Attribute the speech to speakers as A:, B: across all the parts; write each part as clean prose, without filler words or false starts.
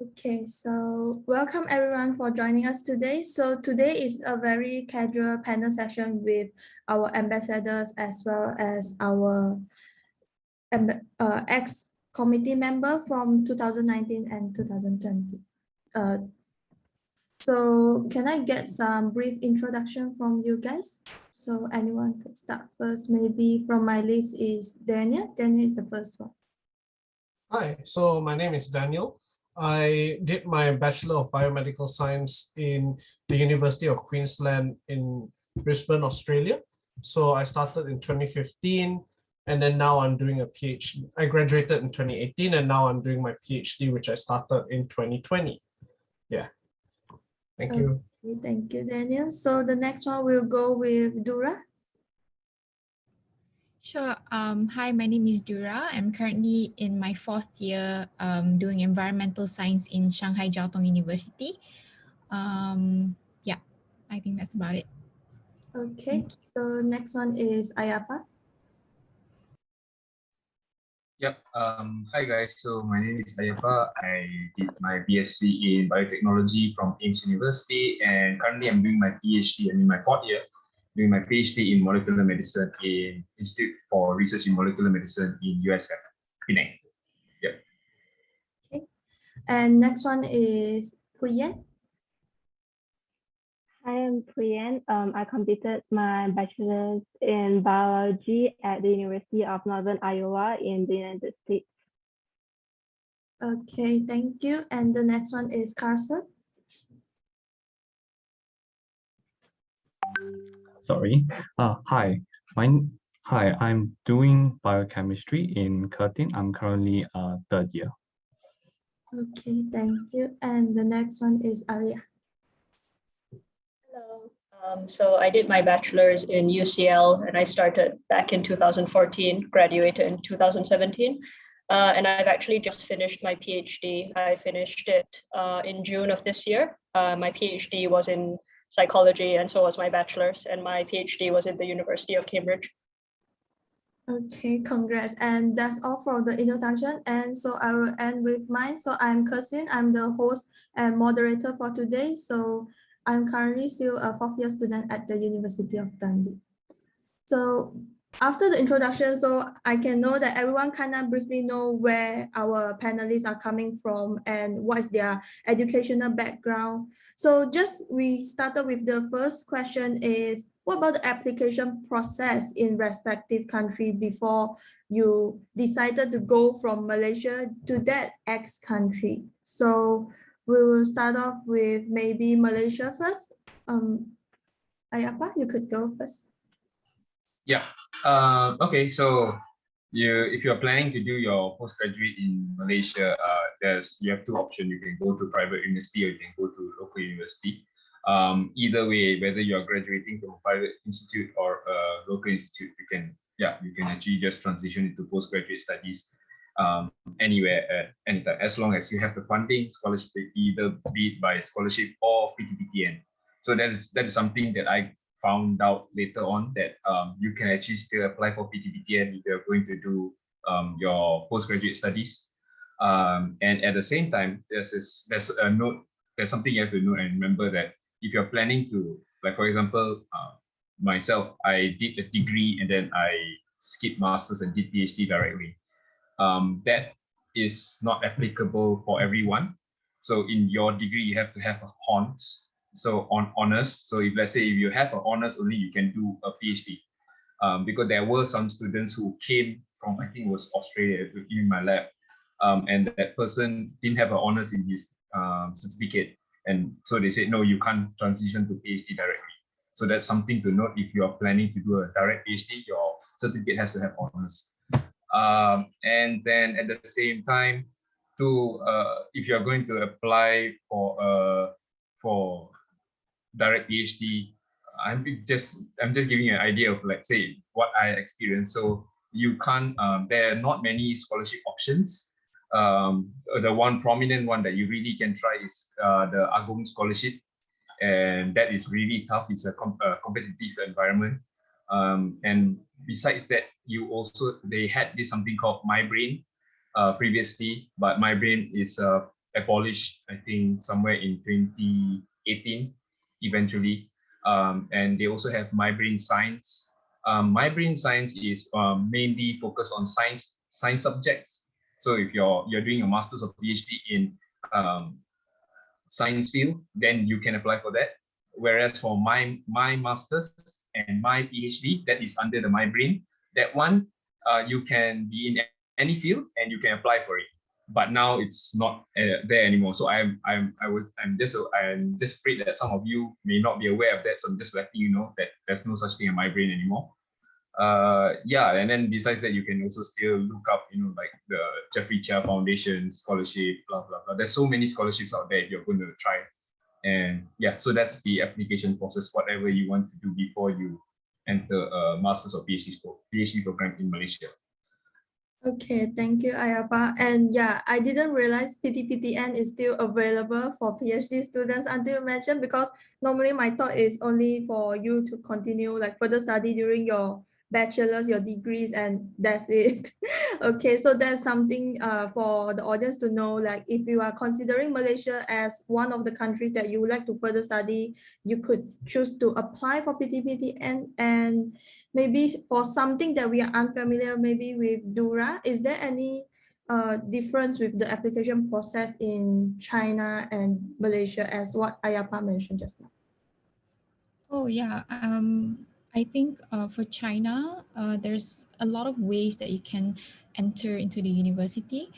A: Okay, so welcome everyone for joining us today. So today is a very casual panel session with our ambassadors as well as our ex-committee member from 2019 and 2020. So can I get some brief introduction from you guys? So anyone could start first. Maybe from my list is Daniel. Daniel is the first one.
B: Hi, so my name is Daniel. I did my Bachelor of Biomedical Science in the University of Queensland in Brisbane, Australia. So I started in 2015, and then now I'm doing a PhD. I graduated in 2018, and now I'm doing my PhD, which I started in 2020. Yeah, thank you.
A: Okay, thank you, Daniel. So the next one will go with Dura.
C: Sure. Hi, my name is Dura. I'm currently in my 4th year doing environmental science in Shanghai Jiao Tong University. Yeah, I think that's about it.
A: Okay, so next one is Ayapa.
D: Yep. Hi guys. So my name is Ayapa. I did my BSc in biotechnology from Ames University, and currently I'm doing my PhD. I'm in my 4th year, doing my PhD in molecular medicine in Institute for Research in Molecular Medicine in USF, Penang. Yep.
A: Okay, and next one is Huyen.
E: Hi, I'm Priyan. I completed my bachelor's in biology at the University of Northern Iowa in the United States.
A: Okay, thank you. And the next one is Carson.
F: Sorry. Hi, I'm doing biochemistry in Curtin. I'm currently 3rd year.
A: Okay, thank you. And the next one is Alia.
G: Hello. So I did my bachelor's in UCL and I started back in 2014, graduated in 2017. And I've actually just finished my PhD. I finished it in June of this year. My PhD was in psychology and so was my bachelor's, and my PhD was at the University of Cambridge.
A: Okay, congrats. And that's all for the introduction. And so I will end with mine. So I'm Kirsten. I'm the host and moderator for today. So I'm currently still a 4th year student at the University of Dundee. So after the introduction, so I can know that everyone kind of briefly know where our panelists are coming from and what's their educational background. So just we started with the first question is, what about the application process in respective country before you decided to go from Malaysia to that X country? So we will start off with maybe Malaysia first. Ayapa, you could go first.
D: Yeah. Okay. So if you're planning to do your postgraduate in Malaysia, you have 2 options. You can go to private university or you can go to local university. Either way, whether you are graduating from a private institute or a local institute, you can actually just transition into postgraduate studies anywhere at any time, as long as you have the funding scholarship, either be it by scholarship or PTPTN. So that is something that I found out later on, that you can actually still apply for PTPTN if you're going to do your postgraduate studies. And at the same time, there's something you have to know and remember, that if you're planning to, like for example, myself, I did a degree and then I skipped masters and did PhD directly. That is not applicable for everyone. So in your degree, you have to have a honors. So on honors. So if let's say if you have an honors only, you can do a PhD. Because there were some students who came from, I think it was Australia, in my lab, and that person didn't have an honors in his certificate, and so they said, no, you can't transition to PhD directly. So that's something to note. If you are planning to do a direct PhD, your certificate has to have honors. And then at the same time, if you're going to apply for direct PhD, I'm just giving you an idea of, let's say, what I experienced. So you can't. There are not many scholarship options. The one prominent one that you really can try is the Agong scholarship, and that is really tough. It's a competitive environment. And besides that, they had this something called My Brain previously, but My Brain is abolished, I think, somewhere in 2018, eventually. And they also have My Brain Science. My Brain Science is mainly focused on science subjects. So if you're doing a master's or PhD in science field, then you can apply for that. Whereas for my master's and my PhD, that is under the My Brain. That one, you can be in any field and you can apply for it. But now it's not there anymore. So I'm just afraid that some of you may not be aware of that. So I'm just letting you know that there's no such thing as My Brain anymore. Yeah, and then besides that, you can also still look up, like the Jeffrey Chia Foundation scholarship, blah blah blah. There's so many scholarships out there if you're going to try. And yeah, so that's the application process, whatever you want to do before you enter a master's or PhD program in Malaysia.
A: Okay, thank you, Ayapa. And yeah, I didn't realize PTPTN is still available for PhD students until you mentioned, because normally my thought is only for you to continue like further study during your bachelor's, your degrees, and that's it. Okay, so that's something for the audience to know, like if you are considering Malaysia as one of the countries that you would like to further study, you could choose to apply for PTPTN. And maybe for something that we are unfamiliar, maybe with Dura, is there any difference with the application process in China and Malaysia, as what Ayapa mentioned just now?
C: Oh yeah, I think for China, there's a lot of ways that you can enter into the university.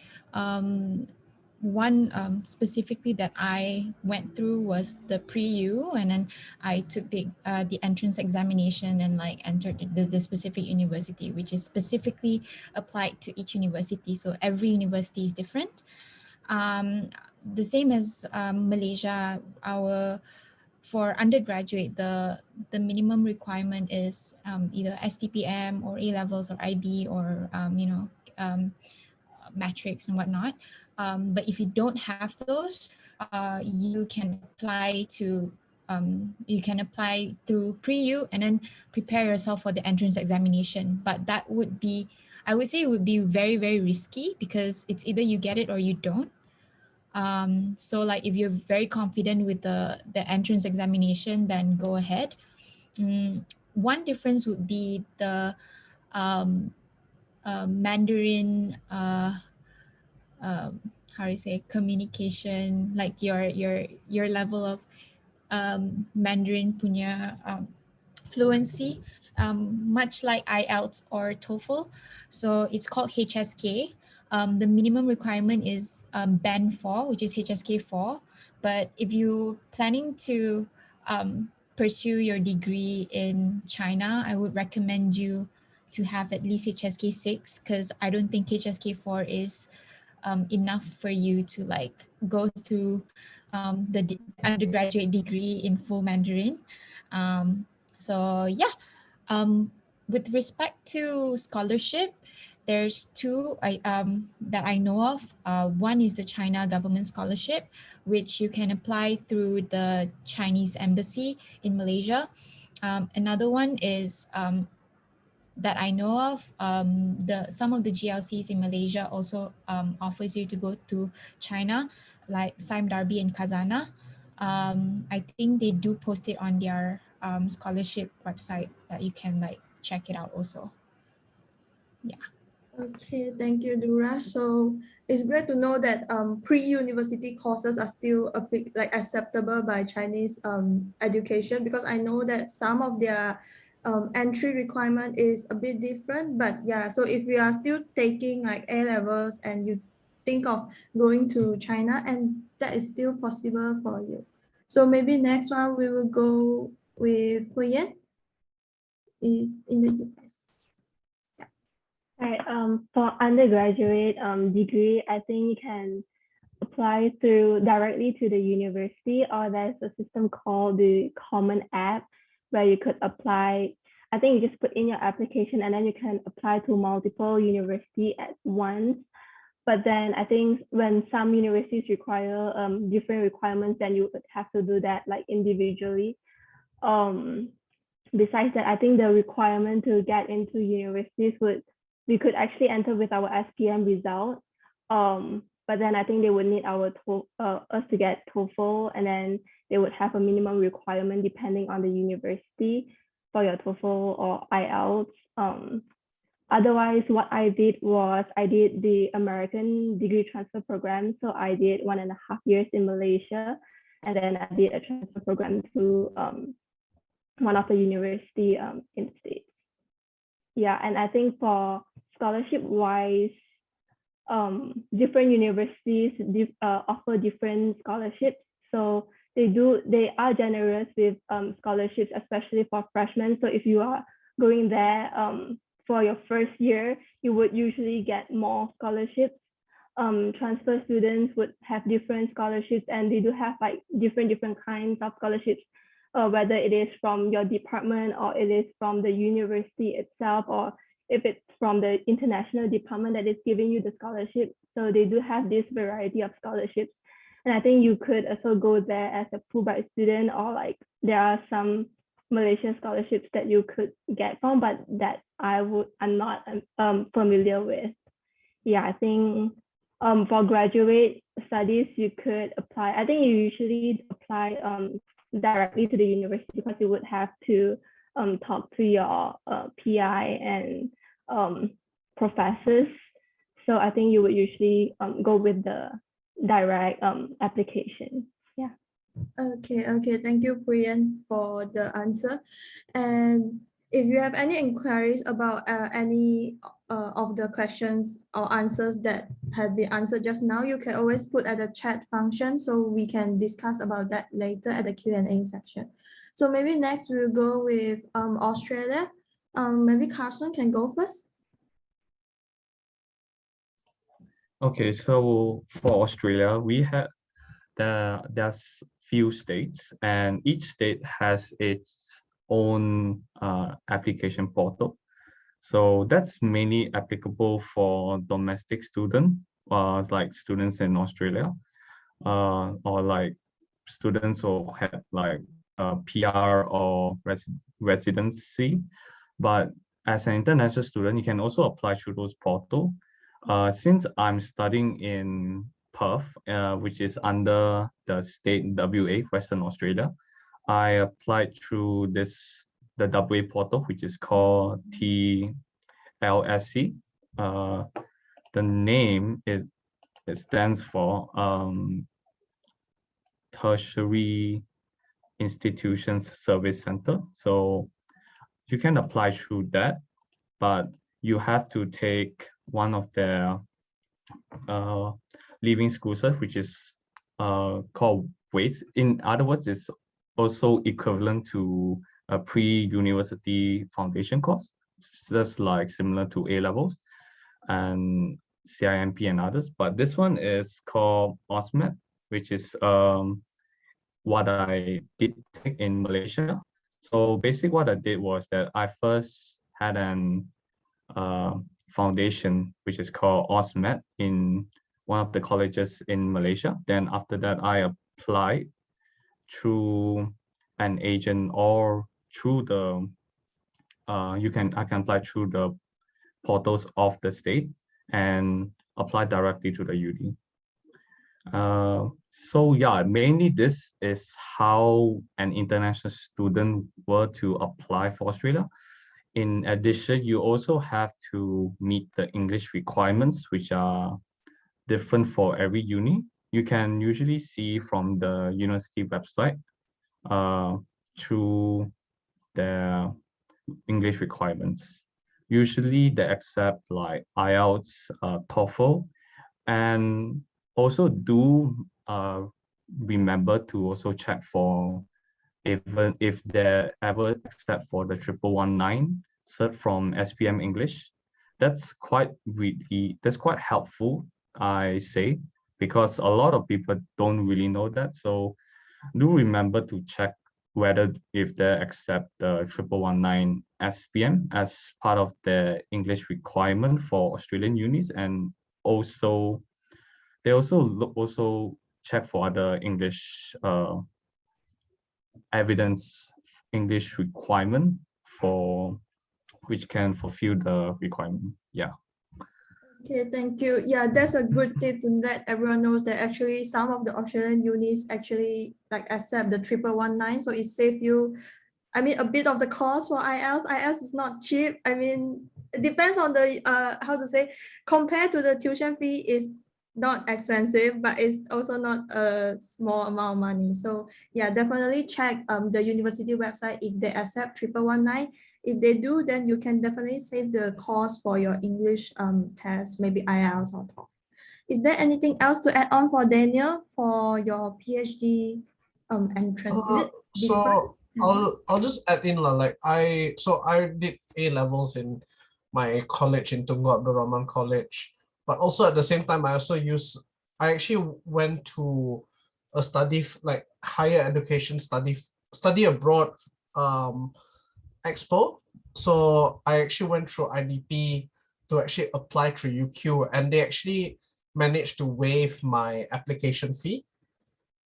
C: One specifically that I went through was the pre-U, and then I took the entrance examination and like entered the specific university, which is specifically applied to each university. So every university is different. The same as Malaysia, for undergraduate, the minimum requirement is either STPM or A levels or IB or metrics and whatnot. But if you don't have those, you can apply through pre-U and then prepare yourself for the entrance examination. But that would be, I would say, it would be very, very risky, because it's either you get it or you don't. So like if you're very confident with the entrance examination, then go ahead. One difference would be the Mandarin, how do you say, communication, like your level of Mandarin punya fluency, much like IELTS or TOEFL. So it's called HSK. The minimum requirement is band 4, which is HSK 4. But if you're planning to pursue your degree in China, I would recommend you to have at least HSK 6, because I don't think HSK 4 is enough for you to like go through the undergraduate degree in full Mandarin. So yeah, with respect to scholarship, there's two that I know of. One is the China government scholarship, which you can apply through the Chinese embassy in Malaysia. Another one is that I know of, some of the GLCs in Malaysia also offers you to go to China, like Sime Darby and Kazana. I think they do post it on their scholarship website that you can like check it out also. Yeah.
A: Okay, thank you, Dura. So it's great to know that pre-university courses are still acceptable by Chinese education, because I know that some of their entry requirement is a bit different. But yeah, so if you are still taking like A levels and you think of going to China, and that is still possible for you. So maybe next one we will go with Huyen, is in the US.
E: Right. For undergraduate degree, I think you can apply directly to the university, or there's a system called the Common App where you could apply. I think you just put in your application and then you can apply to multiple universities at once. But then I think when some universities require different requirements, then you would have to do that like individually. Besides that, I think the requirement to get into universities we could actually enter with our SPM result. but then I think they would need us to get TOEFL, and then they would have a minimum requirement depending on the university for your TOEFL or IELTS. Otherwise, what I did was I did the American degree transfer program. So I did 1.5 years in Malaysia, and then I did a transfer program to one of the university in the States. Yeah, and I think for scholarship wise, different universities offer different scholarships. So they are generous with scholarships, especially for freshmen. So if you are going there for your first year, you would usually get more scholarships. Transfer students would have different scholarships, and they do have like different kinds of scholarships, whether it is from your department or it is from the university itself, or if it's from the international department that is giving you the scholarship. So they do have this variety of scholarships. And I think you could also go there as a Fulbright student, or like there are some Malaysian scholarships that you could get from, but that I'm not familiar with. Yeah, I think for graduate studies, you could apply. I think you usually apply directly to the university, because you would have to talk to your PI and professors. So I think you would usually go with the direct application. Yeah.
A: Okay. Thank you, Priyan, for the answer. And if you have any inquiries about any of the questions or answers that have been answered just now, you can always put at the chat function, so we can discuss about that later at the Q&A section. So maybe next we'll go with Australia. Maybe Carson can go first.
F: Okay, so for Australia, we have there's few states, and each state has its own application portal. So that's mainly applicable for domestic students, like students in Australia, or like students who have like PR or residency. But as an international student, you can also apply through those portal. Since I'm studying in Perth, which is under the state WA, Western Australia, I applied through the WA portal, which is called TLSC. The name it stands for Tertiary Institutions Service Center. So you can apply through that, but you have to take one of their leaving school cert, which is called WAIS. In other words, it's also equivalent to a pre-university foundation course, just like similar to A-levels and CIMP and others. But this one is called OSMET, which is what I did take in Malaysia. So basically what I did was that I first had an foundation, which is called OSMET, in one of the colleges in Malaysia. Then after that, I applied through an agent or through the, I can apply through the portals of the state and apply directly to the UD. So yeah, mainly this is how an international student were to apply for Australia. In addition, you also have to meet the English requirements, which are different for every uni. You can usually see from the university website through their English requirements. Usually they accept like IELTS, TOEFL, and also do remember to also check for even if they ever accept for the 1119 cert from SPM English. That's quite helpful, I say, because a lot of people don't really know that. So do remember to check whether if they accept the 1119 SPM as part of the English requirement for Australian unis, and also they also check for other English evidence English requirement for which can fulfill the requirement. Yeah.
A: Okay, thank you. Yeah, that's a good tip to let everyone knows that actually some of the Australian unis actually like accept the 1119, so it saves you, I mean, a bit of the cost for IELTS. IELTS is not cheap. I mean, it depends on the how to say, compared to the tuition fee is not expensive, but it's also not a small amount of money. So yeah, definitely check the university website if they accept 1119. If they do, then you can definitely save the cost for your English test, maybe IELTS or TOEFL. Is there anything else to add on for Daniel for your PhD entrance? Is it different?
B: So I'll just add in like I did A levels in my college in Tunku Abdul Rahman College, but also at the same time I actually went to a like higher education study abroad expo. So I actually went through IDP to actually apply through UQ, and they actually managed to waive my application fee.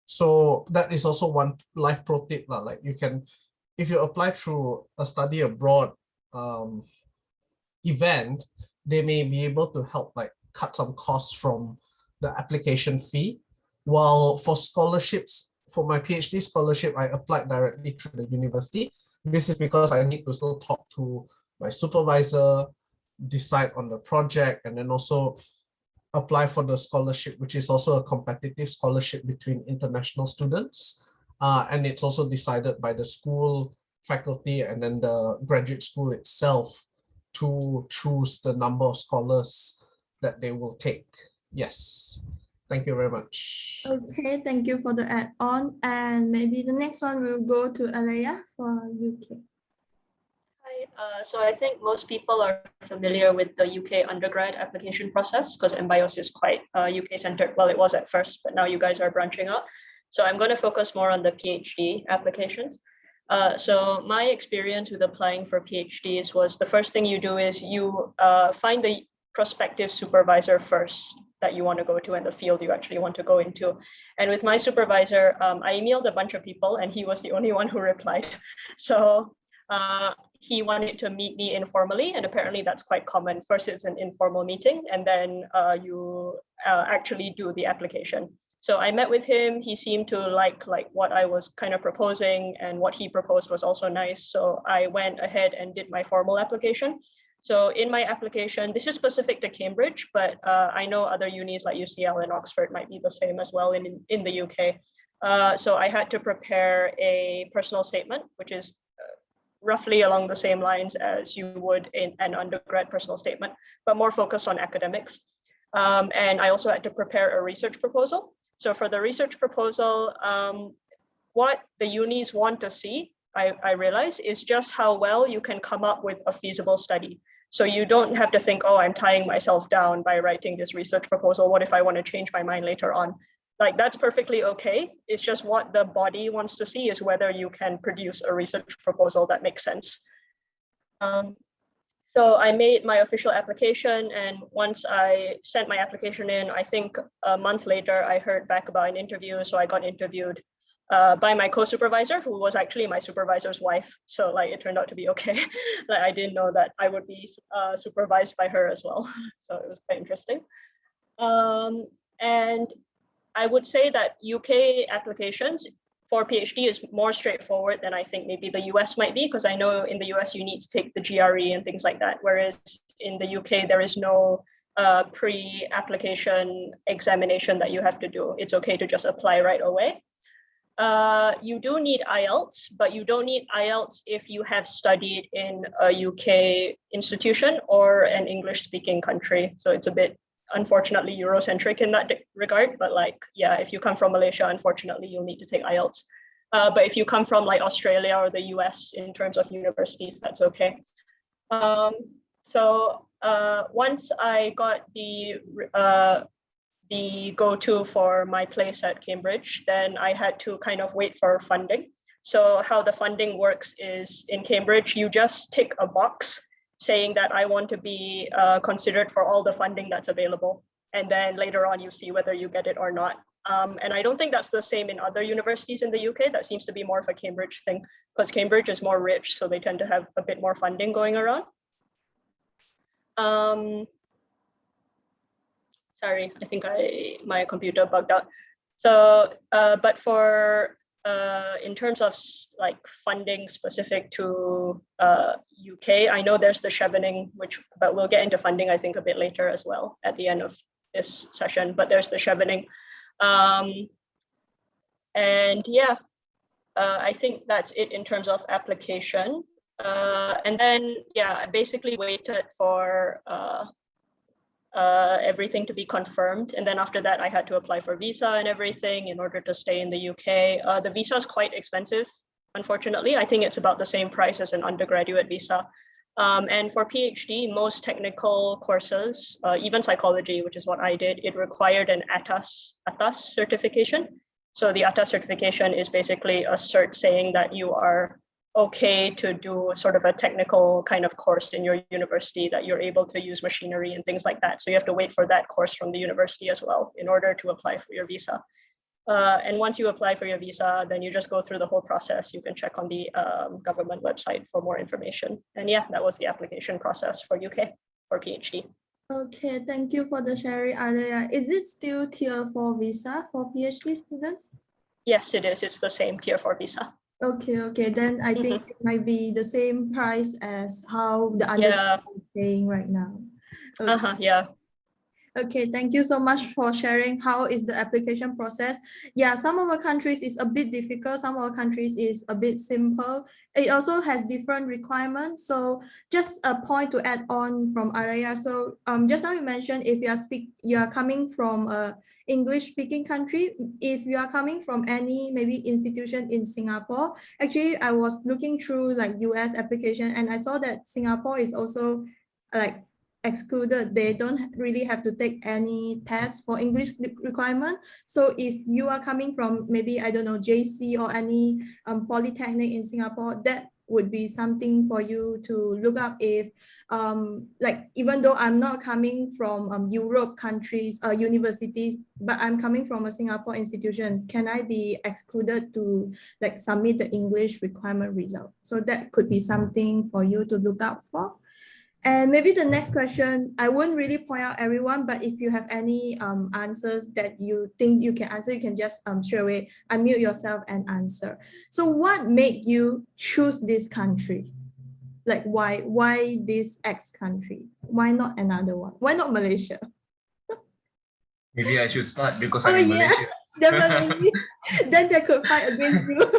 B: So that is also one life pro tip. Like you can, if you apply through a study abroad event, they may be able to help like cut some costs from the application fee. While for scholarships, for my PhD scholarship, I applied directly through the university. This is because I need to still talk to my supervisor, decide on the project, and then also apply for the scholarship, which is also a competitive scholarship between international students. And it's also decided by the school faculty and then the graduate school itself to choose the number of scholars that they will take. Yes. Thank you very much.
A: Okay, thank you for the add-on. And maybe the next one will go to Alea for UK.
G: Hi, so I think most people are familiar with the UK undergrad application process because MBIOS is quite UK-centered. Well, it was at first, but now you guys are branching out. So I'm going to focus more on the PhD applications. So my experience with applying for PhDs was the first thing you do is you find the prospective supervisor first that you want to go to and the field you actually want to go into. And with my supervisor, I emailed a bunch of people and he was the only one who replied. So he wanted to meet me informally, and apparently that's quite common. First, it's an informal meeting, and then you actually do the application. So I met with him. He seemed to like what I was kind of proposing, and what he proposed was also nice. So I went ahead and did my formal application. So in my application, this is specific to Cambridge, but I know other unis like UCL and Oxford might be the same as well in the UK. So I had to prepare a personal statement, which is roughly along the same lines as you would in an undergrad personal statement, but more focused on academics. And I also had to prepare a research proposal. So for the research proposal, what the unis want to see, I realize, is just how well you can come up with a feasible study. So you don't have to think, oh, I'm tying myself down by writing this research proposal. What if I want to change my mind later on? Like, that's perfectly okay. It's just what the body wants to see is whether you can produce a research proposal that makes sense. So I made my official application, and once I sent my application in, I think a month later, I heard back about an interview. So I got interviewed by my co-supervisor, who was actually my supervisor's wife. So like it turned out to be okay. Like I didn't know that I would be supervised by her as well. So it was quite interesting. And I would say that UK applications for PhD is more straightforward than I think maybe the US might be, because I know in the US you need to take the GRE and things like that, whereas in the UK there is no pre-application examination that you have to do. It's okay to just apply right away. You do need IELTS, but you don't need IELTS if you have studied in a UK institution or an English-speaking country. So it's a bit, unfortunately, Eurocentric in that regard. But like, yeah, if you come from Malaysia, unfortunately, you'll need to take IELTS. But if you come from like Australia or the US in terms of universities, that's okay. So once I got the go-to for my place at Cambridge, then I had to kind of wait for funding. So how the funding works is in Cambridge, you just tick a box saying that I want to be considered for all the funding that's available. And then later on, you see whether you get it or not. And I don't think that's the same in other universities in the UK. That seems to be more of a Cambridge thing, because Cambridge is more rich, so they tend to have a bit more funding going around. Sorry, I think my computer bugged out. So, but for in terms of like funding specific to UK, I know there's the chevening, but we'll get into funding I think a bit later as well at the end of this session. But there's the chevening, and yeah, I think that's it in terms of application. And then yeah, I basically waited for everything to be confirmed. And then after that, I had to apply for visa and everything in order to stay in the UK. The visa is quite expensive, unfortunately. I think it's about the same price as an undergraduate visa. And for PhD, most technical courses, even psychology, which is what I did, it required an ATAS certification. So the ATAS certification is basically a cert saying that you are okay to do sort of a technical kind of course in your university, that you're able to use machinery and things like that. So you have to wait for that course from the university as well in order to apply for your visa. And once you apply for your visa, then you just go through the whole process. You can check on the government website for more information. And yeah, that was the application process for UK for PhD.
A: Okay, thank you for the sharing, Alia. Is it still tier 4 visa for PhD students?
G: Yes, it is. It's the same tier 4 visa.
A: Okay, then I think it might be the same price as how the undergrad is paying right now. Okay.
G: Yeah.
A: Okay, thank you so much for sharing how is the application process. Yeah, some of our countries is a bit difficult, some of our countries is a bit simple. It also has different requirements. So just a point to add on from Alaya. So just now you mentioned if you are coming from a English speaking country, if you are coming from any maybe institution in Singapore, actually I was looking through like US application and I saw that Singapore is also like excluded. They don't really have to take any test for English requirement. So if you are coming from maybe, I don't know, JC or any polytechnic in Singapore, that would be something for you to look up if like even though I'm not coming from Europe countries or universities, but I'm coming from a Singapore institution, can I be excluded to like submit the English requirement result? So that could be something for you to look out for. And maybe the next question, I won't really point out everyone, but if you have any answers that you think you can answer, you can just straight away unmute yourself and answer. So what made you choose this country? Like why this X country? Why not another one? Why not Malaysia?
D: Maybe I should start because I'm in Malaysia.
A: Definitely. Then they could fight against you.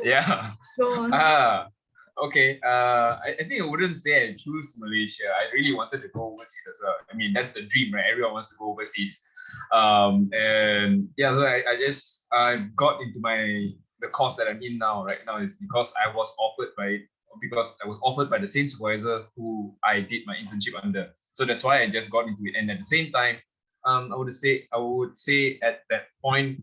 D: Yeah.
A: Go on.
D: Okay. I think I wouldn't say I choose Malaysia. I really wanted to go overseas as well. I mean, that's the dream, right? Everyone wants to go overseas. And yeah, so I got into the course that I'm in now. Right now is because I was offered by the same supervisor who I did my internship under. So that's why I just got into it. And at the same time, I would say at that point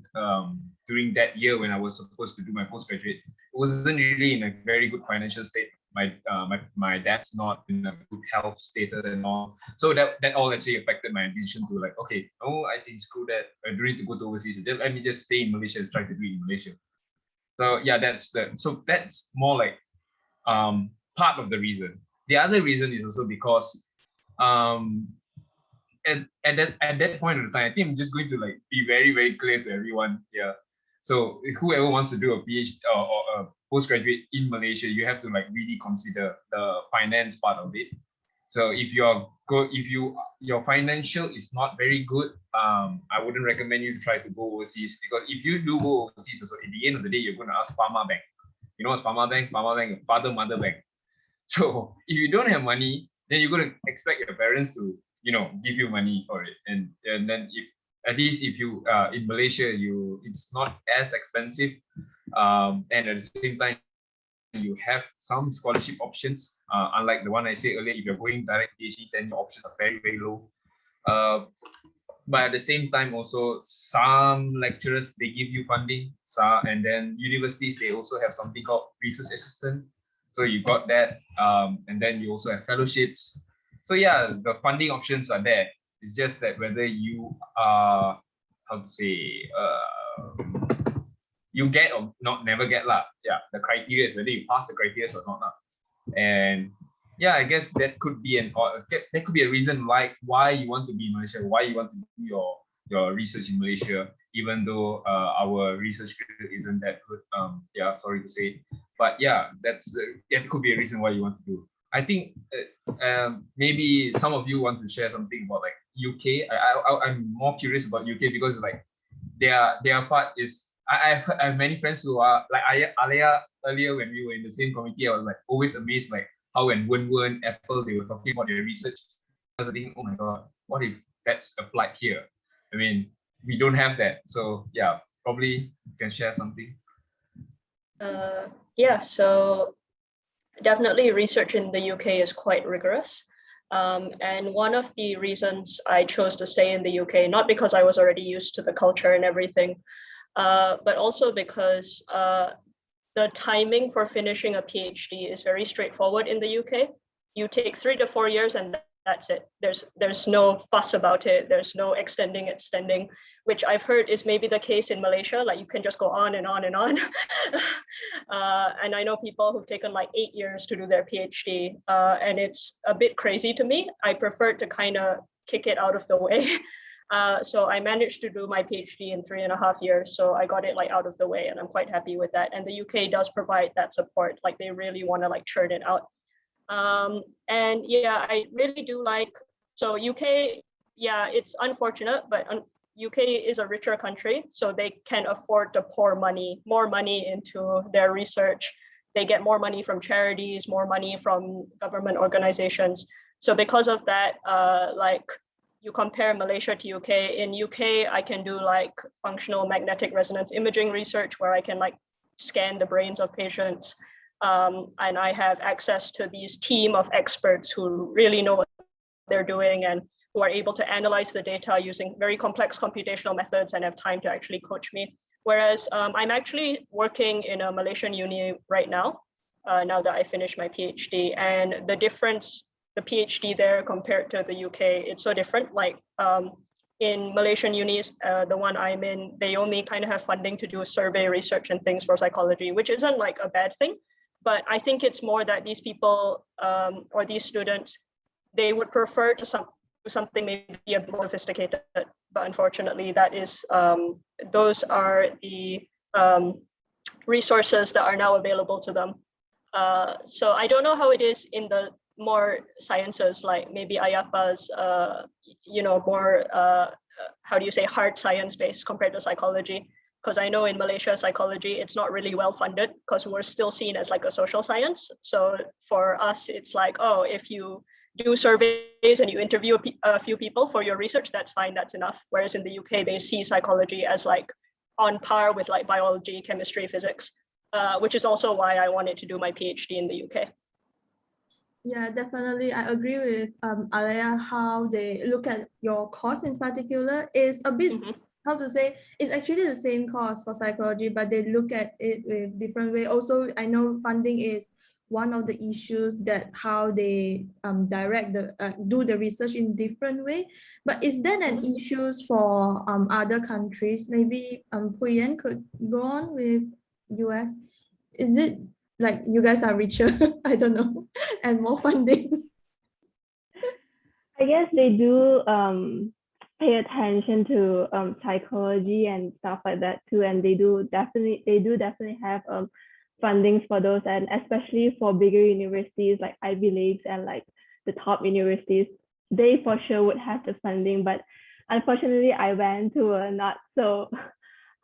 D: during that year when I was supposed to do my postgraduate, it wasn't really in a very good financial state. My dad's not in a good health status and all, so that all actually affected my decision to like, okay, no, I think screw that. I don't need to go to overseas. Let me just stay in Malaysia and try to do it in Malaysia. So yeah, that's more like part of the reason. The other reason is also because at that point of the time, I think I'm just going to like be very, very clear to everyone here. So whoever wants to do a PhD or a postgraduate in Malaysia, you have to like really consider the finance part of it. So if your financial is not very good, I wouldn't recommend you to try to go overseas, because if you do go overseas, also at the end of the day, you're going to ask Pharma Bank. You know what's Pharma Bank? Pharma Bank, father, mother bank. So if you don't have money, then you're going to expect your parents to, give you money for it. And then if you in Malaysia, it's not as expensive. And at the same time, you have some scholarship options. Unlike the one I said earlier, if you're going direct PhD, then your options are very, very low. But at the same time, also some lecturers, they give you funding. And then universities, they also have something called research assistant. So you got that. And then you also have fellowships. So yeah, the funding options are there. It's just that whether you are, you get or not, never get lah. Yeah, the criteria is whether you pass the criteria or not lah. And yeah, I guess that could be that could be a reason why you want to be in Malaysia, why you want to do your research in Malaysia, even though our research field isn't that good. Yeah, sorry to say, but yeah, that could be a reason why you want to do. I think maybe some of you want to share something about like UK. I'm more curious about UK because like their part is I have many friends who are like Alea earlier when we were in the same committee. I was like always amazed like how when Wen Apple they were talking about their research. I was thinking, oh my god, what if that's applied here? I mean, we don't have that, so yeah, probably you can share something.
G: Yeah, so definitely research in the UK is quite rigorous. And one of the reasons I chose to stay in the UK, not because I was already used to the culture and everything, but also because the timing for finishing a PhD is very straightforward in the UK. You take 3 to 4 years and that's it. There's no fuss about it. There's no extending, which I've heard is maybe the case in Malaysia. Like you can just go on and on and on. And I know people who've taken like 8 years to do their PhD, and it's a bit crazy to me. I prefer to kind of kick it out of the way. So I managed to do my PhD in 3.5 years. So I got it like out of the way and I'm quite happy with that. And the UK does provide that support. Like they really want to like churn it out. And yeah, I really do like, so UK, yeah, it's unfortunate, but UK is a richer country. So they can afford to pour more money into their research. They get more money from charities, more money from government organizations. So because of that, like, you compare Malaysia to UK. In UK, I can do like functional magnetic resonance imaging research where I can like scan the brains of patients. And I have access to these team of experts who really know what they're doing and who are able to analyze the data using very complex computational methods and have time to actually coach me. Whereas I'm actually working in a Malaysian uni right now, now that I finished my PhD, and the difference, the PhD there compared to the UK, it's so different. Like in Malaysian unis, the one I'm in, they only kind of have funding to do survey research and things for psychology, which isn't like a bad thing. But I think it's more that these people or these students, they would prefer to something maybe a bit more sophisticated. But unfortunately, that is those are the resources that are now available to them. So I don't know how it is in the more sciences, like maybe IAPA's, more, how do you say, hard science based compared to psychology. Because I know in Malaysia, psychology, it's not really well funded because we're still seen as like a social science. So for us, it's like, oh, if you do surveys and you interview a few people for your research, that's fine, that's enough. Whereas in the UK, they see psychology as like on par with like biology, chemistry, physics, which is also why I wanted to do my PhD in the UK.
A: Yeah, definitely. I agree with Alea, how they look at your course in particular is a bit, how to say, it's actually the same course for psychology, but they look at it with different way. Also, I know funding is one of the issues that how they direct do the research in different way. But is that an issues for other countries? Maybe Puyen could go on with US. Is it like you guys are richer? I don't know, and more funding.
E: I guess they do pay attention to psychology and stuff like that too, and they do definitely have fundings for those, and especially for bigger universities like Ivy Leagues and like the top universities, they for sure would have the funding. But unfortunately, I went to a not so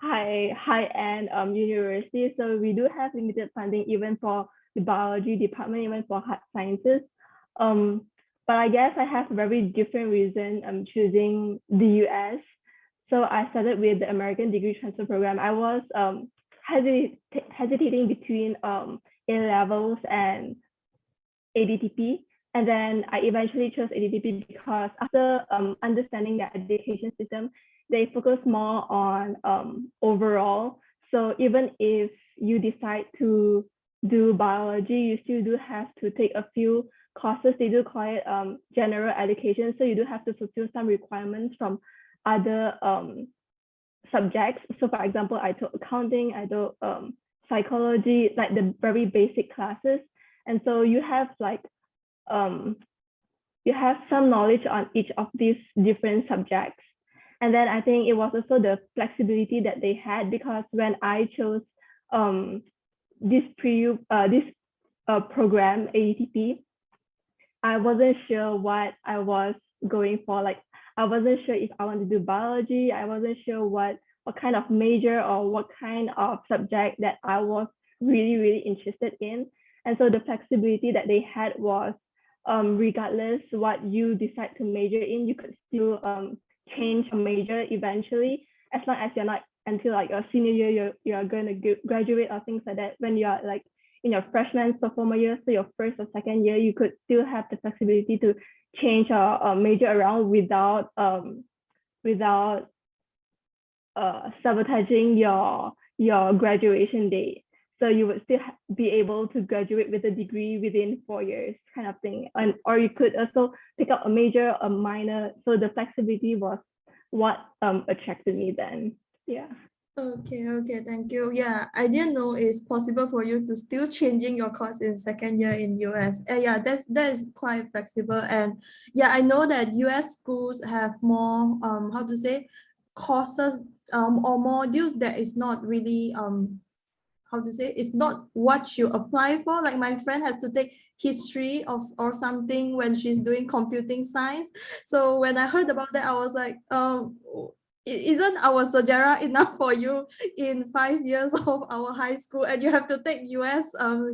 E: high-end university, so we do have limited funding even for the biology department, even for hard sciences. But I guess I have a very different reason choosing the US. So I started with the American Degree Transfer Program. I was hesitating between A-levels and ADTP. And then I eventually chose ADTP because after understanding the education system, they focus more on overall. So even if you decide to do biology, you still do have to take a few courses. They do call it general education. So you do have to fulfill some requirements from other subjects. So for example, I took accounting, I took psychology, like the very basic classes. And so you have like um, you have some knowledge on each of these different subjects. And then I think it was also the flexibility that they had, because when I chose this program, AETP, I wasn't sure what I was going for. Like, I wasn't sure if I want to do biology. I wasn't sure what kind of major or what kind of subject that I was really, really interested in. And so the flexibility that they had was, regardless what you decide to major in, you could still change your major eventually, as long as you're not until like your senior year, you're going to graduate or things like that. When you're like in your freshman, sophomore year, so your first or second year, you could still have the flexibility to change your major around without sabotaging your graduation date. So you would still be able to graduate with a degree within 4 years, kind of thing. And or you could also pick up a major, a minor. So the flexibility was what attracted me then. Yeah.
A: Okay, thank you. Yeah, I didn't know it's possible for you to still changing your course in second year in US. Yeah, that is quite flexible. And yeah, I know that US schools have more how to say courses or modules that is not really how to say, it's not what you apply for. Like my friend has to take history of or something when she's doing computing science. So when I heard about that, I was like, isn't our Sejarah enough for you in 5 years of our high school, and you have to take US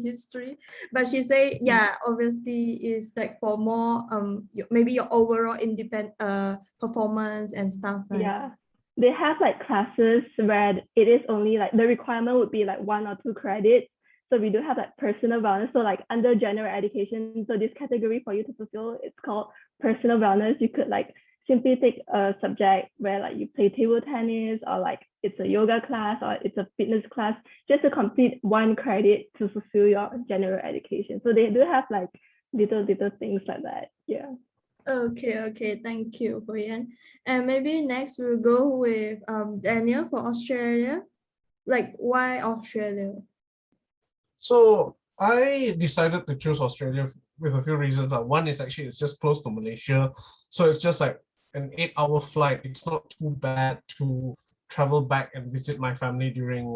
A: history? But she said, yeah, obviously is like for more maybe your overall independent performance and stuff. Right?
E: Yeah, they have like classes where it is only like the requirement would be like 1 or 2 credits. So we do have like personal wellness. So like under general education, so this category for you to fulfill, it's called personal wellness. You could like simply take a subject where like you play table tennis, or like it's a yoga class, or it's a fitness class, just to complete 1 credit to fulfill your general education. So they do have like little things like that. Yeah.
A: Okay, thank you, Huyen. And maybe next we'll go with Daniel for Australia. Like, why Australia?
B: So I decided to choose Australia with a few reasons. One is actually it's just close to Malaysia, so it's just like an 8-hour flight. It's not too bad to travel back and visit my family during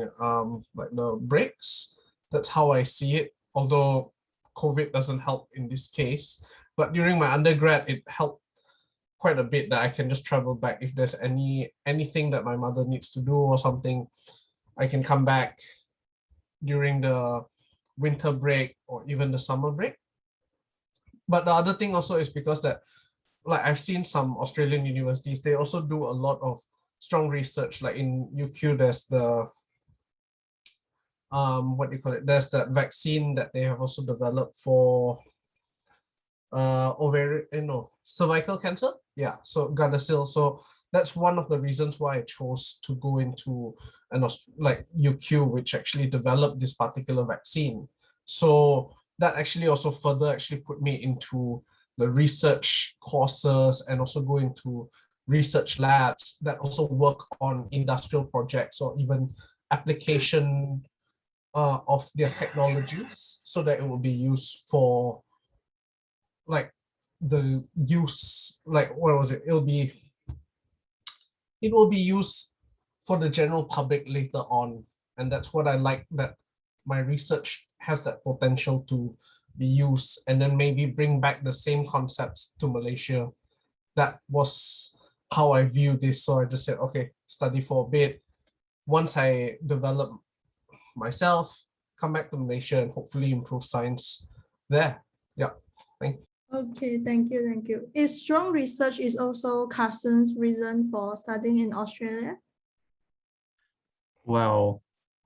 B: like the breaks. That's how I see it. Although COVID doesn't help in this case, but during my undergrad it helped quite a bit that I can just travel back if there's anything that my mother needs to do or something. I can come back during the winter break or even the summer break. But the other thing also is because that, like I've seen some Australian universities, they also do a lot of strong research. Like in UQ, there's the what do you call it? There's that vaccine that they have also developed for cervical cancer. Yeah, so Gardasil. So that's one of the reasons why I chose to go into like UQ, which actually developed this particular vaccine. So that actually also further actually put me into the research courses and also go into research labs that also work on industrial projects or even application of their technologies, so that it will be used for like the use, like what was it? It will be used for the general public later on. And that's what I like, that my research has that potential to be used and then maybe bring back the same concepts to Malaysia. That was how I view this. So I just said, okay, study for a bit. Once I develop myself, come back to Malaysia and hopefully improve science there. Yeah, thank you.
A: Okay, thank you. Is strong research is also Carson's reason for studying in Australia?
F: Well,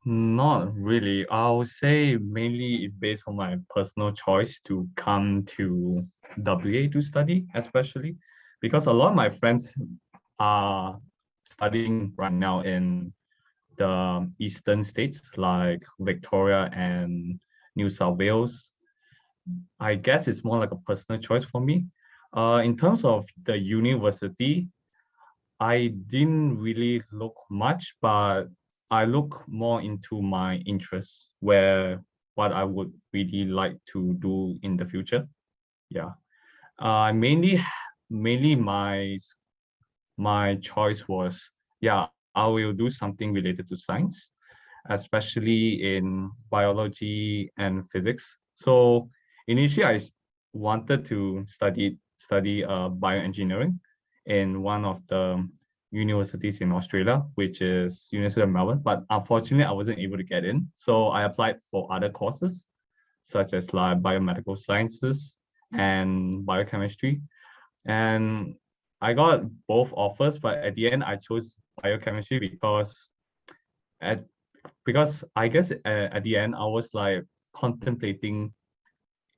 F: not really. I would say mainly it's based on my personal choice to come to WA to study, especially because a lot of my friends are studying right now in the eastern states like Victoria and New South Wales. I guess it's more like a personal choice for me. In terms of the university, I didn't really look much, but I look more into my interests, where what I would really like to do in the future. Yeah. Mainly my choice was, yeah, I will do something related to science, especially in biology and physics. So initially wanted to study bioengineering in one of the universities in Australia, which is University of Melbourne. But unfortunately, I wasn't able to get in. So I applied for other courses, such as like biomedical sciences and biochemistry. And I got both offers, but at the end I chose biochemistry at because I guess at the end I was like contemplating,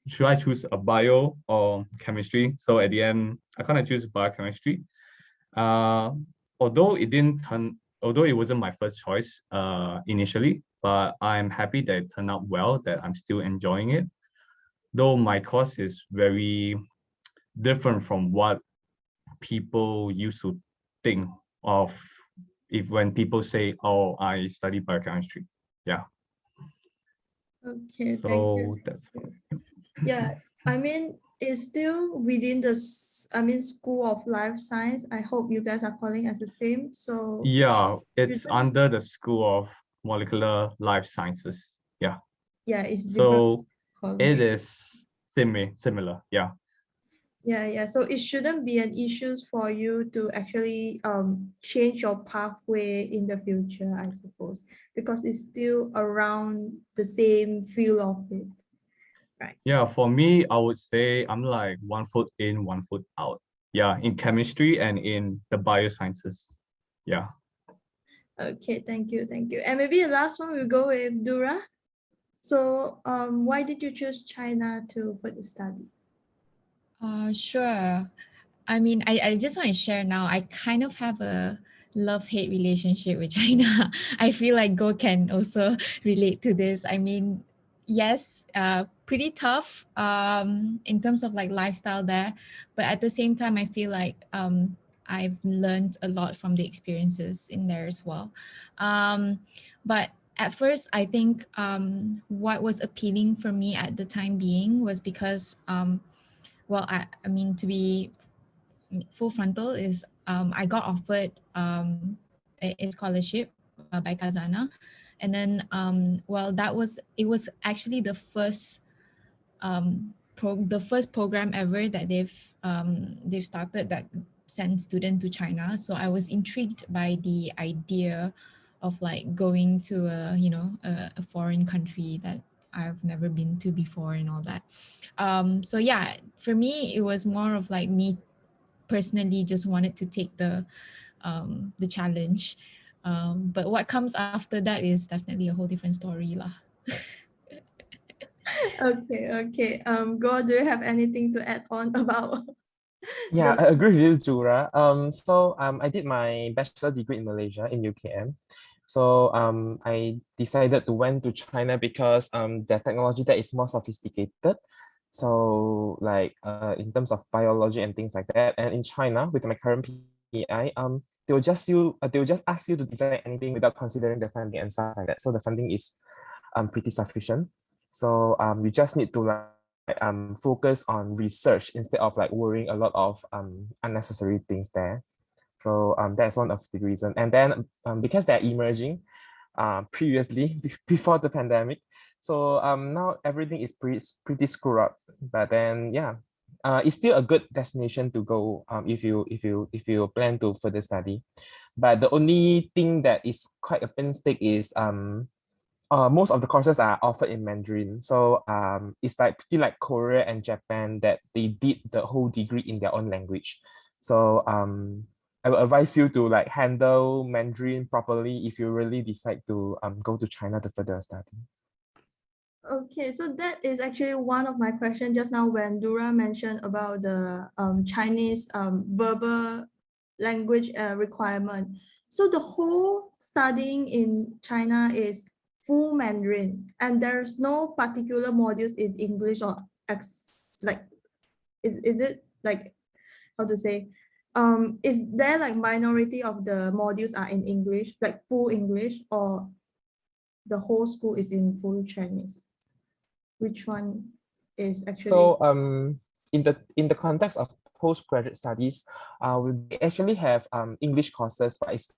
F: should I choose a bio or chemistry? So at the end I kind of choose biochemistry. Uh, although it wasn't my first choice initially, but I'm happy that it turned out well, that I'm still enjoying it. Though my course is very different from what people used to think of if when people say, "Oh, I study biochemistry." Yeah.
A: Okay, thank
F: So
A: you.
F: that's
A: Yeah, I mean, it's still within the, School of Life Science. I hope you guys are calling as the same. So
F: yeah. It's
A: shouldn't-
F: under the School of Molecular Life Sciences. Yeah.
A: yeah, it's different
F: So it
A: calling.
F: is similar. Yeah.
A: Yeah, yeah. So it shouldn't be an issue for you to actually change your pathway in the future, I suppose, because it's still around the same field of it. Right.
F: Yeah. For me, I would say I'm like 1 foot in, 1 foot out. Yeah, in chemistry and in the biosciences. Yeah.
A: Okay, thank you, thank you. And maybe the last one we'll go with Dura. So why did you choose China to for the study?
C: Sure. I mean, I just want to share now. I kind of have a love-hate relationship with China. I feel like Go can also relate to this. I mean, yes, pretty tough in terms of like lifestyle there, but at the same time, I feel like I've learned a lot from the experiences in there as well. But at first, I think what was appealing for me at the time being was because well, I mean, to be full frontal is I got offered a scholarship by Kazana, and then well, it was actually the first program ever that they've started that sends students to China. So I was intrigued by the idea of like going to a foreign country that I've never been to before and all that. So yeah, for me it was more of like me personally just wanted to take the challenge. But what comes after that is definitely a whole different story lah.
A: Okay, okay. Go, do you have anything to add on about
H: Yeah,
A: the
H: I agree with you, Jura. I did my bachelor degree in Malaysia in UKM. So I decided to went to China because the technology there is more sophisticated. So like in terms of biology and things like that. And in China with my current PI, they will just ask you to design anything without considering the funding and stuff like that. So the funding is pretty sufficient. So you just need to like focus on research instead of like worrying a lot of unnecessary things there. So that's one of the reason. And then because they're emerging previously before the pandemic, so now everything is pretty screwed up. But then yeah, it's still a good destination to go if you plan to further study. But the only thing that is quite a pain stick is most of the courses are offered in Mandarin. So it's like pretty like Korea and Japan that they did the whole degree in their own language. So I would advise you to like handle Mandarin properly if you really decide to go to China to further study.
A: Okay, so that is actually one of my questions just now when Dura mentioned about the Chinese verbal language requirement. So the whole studying in China is full Mandarin, and there's no particular modules in English or like is it like how to say? Is there like minority of the modules are in English, like full English, or the whole school is in full Chinese? Which one is actually?
H: So in the context of postgraduate studies, we actually have English courses, but it's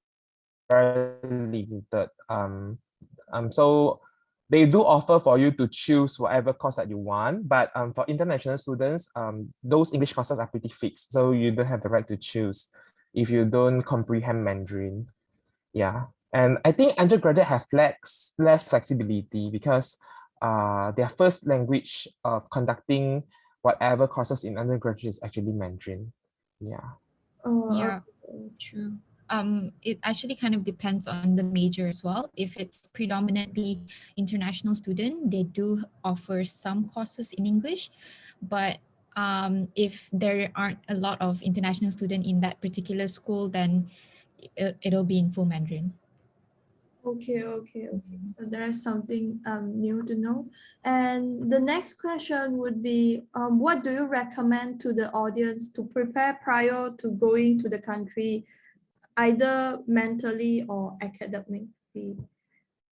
H: very limited. So they do offer for you to choose whatever course that you want, but for international students, those English courses are pretty fixed, so you don't have the right to choose if you don't comprehend Mandarin. Yeah, and I think undergraduate have less flexibility because their first language of conducting whatever courses in undergraduate is actually Mandarin. Yeah.
A: Oh,
C: Yeah, true. It actually kind of depends on the major as well. If it's predominantly international student, they do offer some courses in English, but if there aren't a lot of international student in that particular school, then it'll be in full Mandarin.
A: okay. So there's something new to know. And the next question would be, what do you recommend to the audience to prepare prior to going to the country, either mentally or academically?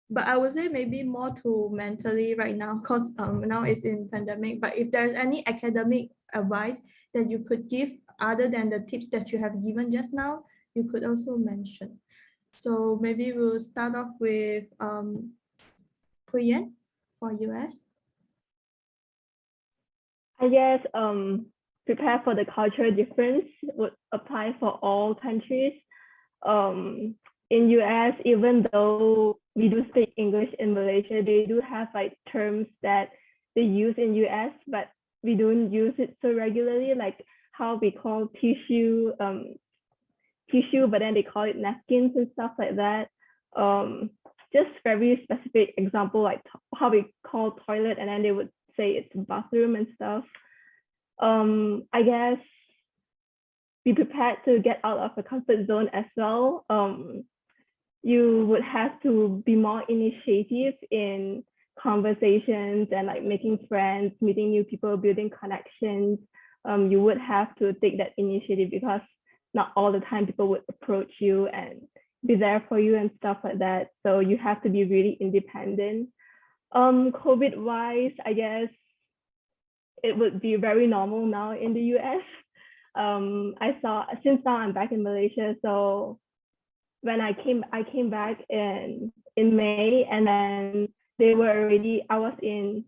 A: But I would say maybe more to mentally right now, because now it's in pandemic. But if there's any academic advice that you could give other than the tips that you have given just now, you could also mention. So maybe we'll start off with Puyen for US.
E: I guess prepare for the cultural difference would apply for all countries. In US, even though we do speak English in Malaysia, they do have like terms that they use in US, but we don't use it so regularly, like how we call tissue, but then they call it napkins and stuff like that. Just very specific example, like how we call toilet, and then they would say it's bathroom and stuff. I guess be prepared to get out of the comfort zone as well. You would have to be more initiative in conversations and like making friends, meeting new people, building connections. You would have to take that initiative because not all the time people would approach you and be there for you and stuff like that. So you have to be really independent. COVID wise, I guess it would be very normal now in the US. I saw, since now I'm back in Malaysia, so when I came back in May, and then they were already, I was in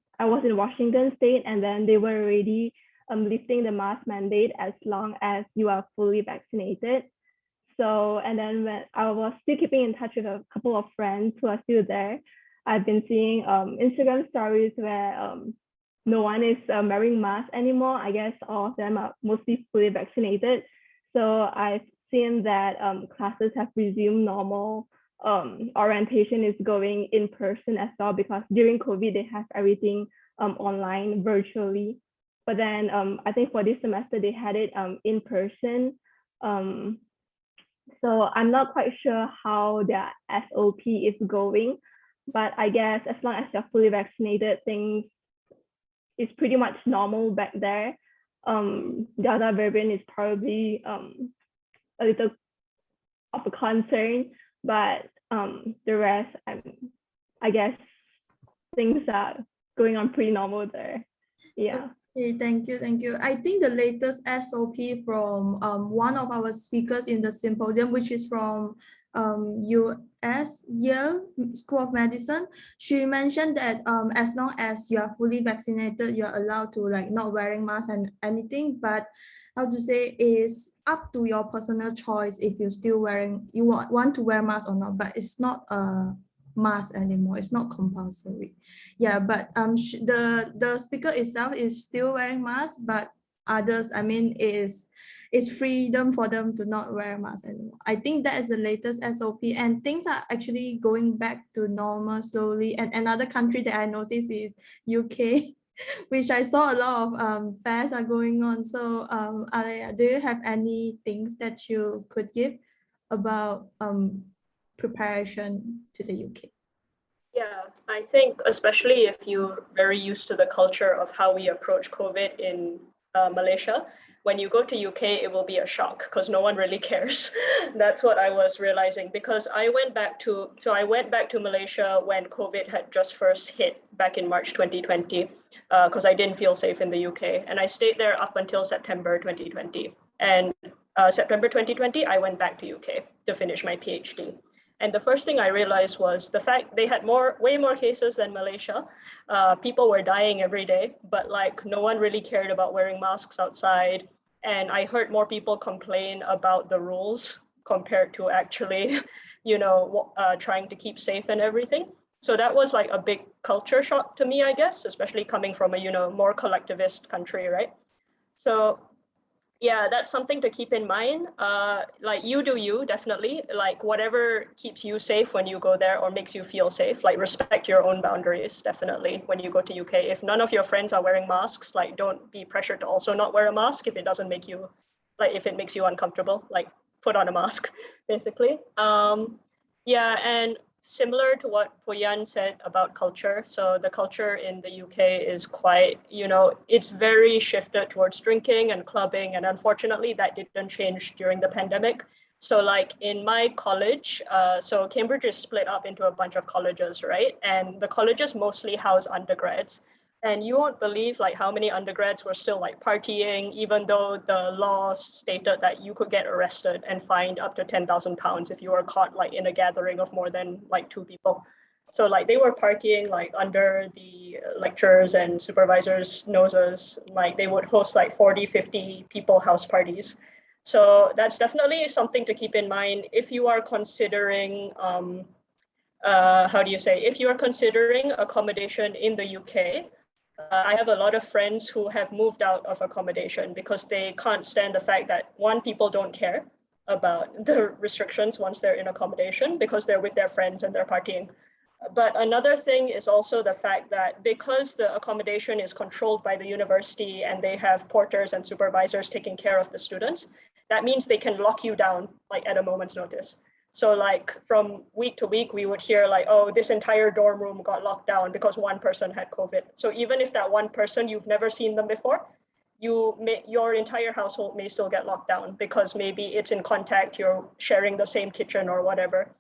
E: Washington State, and then they were already lifting the mask mandate as long as you are fully vaccinated. So, and then when I was still keeping in touch with a couple of friends who are still there, I've been seeing Instagram stories where no one is wearing masks anymore. I guess all of them are mostly fully vaccinated. So I've seen that classes have resumed normal. Orientation is going in person as well, because during COVID, they have everything online virtually. But then I think for this semester, they had it in person. So I'm not quite sure how their SOP is going, but I guess as long as you're fully vaccinated, things is pretty much normal back there. Delta variant is probably a little of a concern, but the rest, I guess things are going on pretty normal there. Yeah.
A: Okay, thank you. I think the latest SOP from one of our speakers in the symposium, which is from US, Yale School of Medicine, she mentioned that as long as you are fully vaccinated, you're allowed to like not wearing masks and anything, but how to say is up to your personal choice if you still you want to wear mask or not, but it's not a mask anymore. It's not compulsory. Yeah, but the speaker itself is still wearing mask, but others, I mean, is freedom for them to not wear mask anymore. I think that is the latest SOP, and things are actually going back to normal slowly. And another country that I noticed is UK, which I saw a lot of fairs are going on. So Alaya, do you have any things that you could give about preparation to the UK?
G: Yeah, I think especially if you're very used to the culture of how we approach COVID in Malaysia, when you go to UK, it will be a shock because no one really cares. That's what I was realizing, because I went back to Malaysia when COVID had just first hit back in March 2020, because I didn't feel safe in the UK. And I stayed there up until September 2020. And September 2020, I went back to UK to finish my PhD. And the first thing I realized was the fact they had way more cases than Malaysia. People were dying every day, but like no one really cared about wearing masks outside. And I heard more people complain about the rules compared to actually, trying to keep safe and everything. So that was like a big culture shock to me, I guess, especially coming from a, more collectivist country, right? So yeah, that's something to keep in mind. Like you do you, definitely. Like whatever keeps you safe when you go there or makes you feel safe, like respect your own boundaries, definitely, when you go to UK. If none of your friends are wearing masks, like don't be pressured to also not wear a mask if it doesn't make you, like if it makes you uncomfortable, like put on a mask, basically. Yeah, and similar to what Poyan said about culture. So the culture in the UK is quite, it's very shifted towards drinking and clubbing. And unfortunately, that didn't change during the pandemic. So like in my college, so Cambridge is split up into a bunch of colleges, right? And the colleges mostly house undergrads. And you won't believe like how many undergrads were still like partying, even though the laws stated that you could get arrested and fined up to £10,000 if you were caught like in a gathering of more than like 2 people. So like they were partying like under the lecturers and supervisors' noses. Like they would host like 40, 50 people house parties. So that's definitely something to keep in mind if you are considering, if you are considering accommodation in the UK. I have a lot of friends who have moved out of accommodation because they can't stand the fact that, one, people don't care about the restrictions once they're in accommodation because they're with their friends and they're partying. But another thing is also the fact that because the accommodation is controlled by the university and they have porters and supervisors taking care of the students, that means they can lock you down like at a moment's notice. So like from week to week, we would hear like, oh, this entire dorm room got locked down because one person had COVID. So even if that one person, you've never seen them before, your entire household may still get locked down because maybe it's in contact, you're sharing the same kitchen or whatever.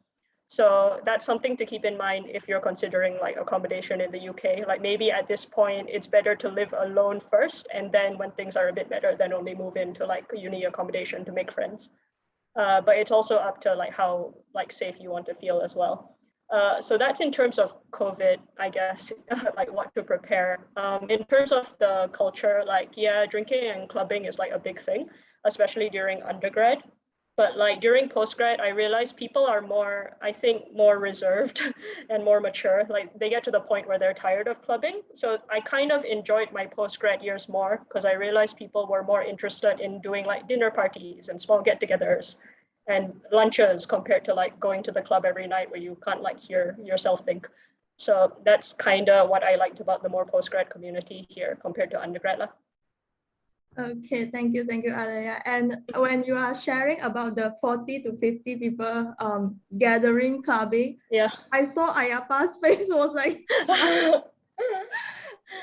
G: So that's something to keep in mind if you're considering like accommodation in the UK. Like maybe at this point, it's better to live alone first. And then when things are a bit better, then only move into like uni accommodation to make friends. But it's also up to like how like safe you want to feel as well. So that's in terms of COVID, I guess, like what to prepare. In terms of the culture, like, yeah, drinking and clubbing is like a big thing, especially during undergrad. But like during postgrad, I realized people are more, I think, more reserved and more mature. Like they get to the point where they're tired of clubbing. So I kind of enjoyed my postgrad years more because I realized people were more interested in doing like dinner parties and small get-togethers and lunches compared to like going to the club every night where you can't like hear yourself think. So that's kind of what I liked about the more postgrad community here compared to undergrad lah.
A: Okay, thank you, Alaya. And when you are sharing about the 40 to 50 people gathering clubbing,
G: yeah,
A: I saw Ayapa's face was like,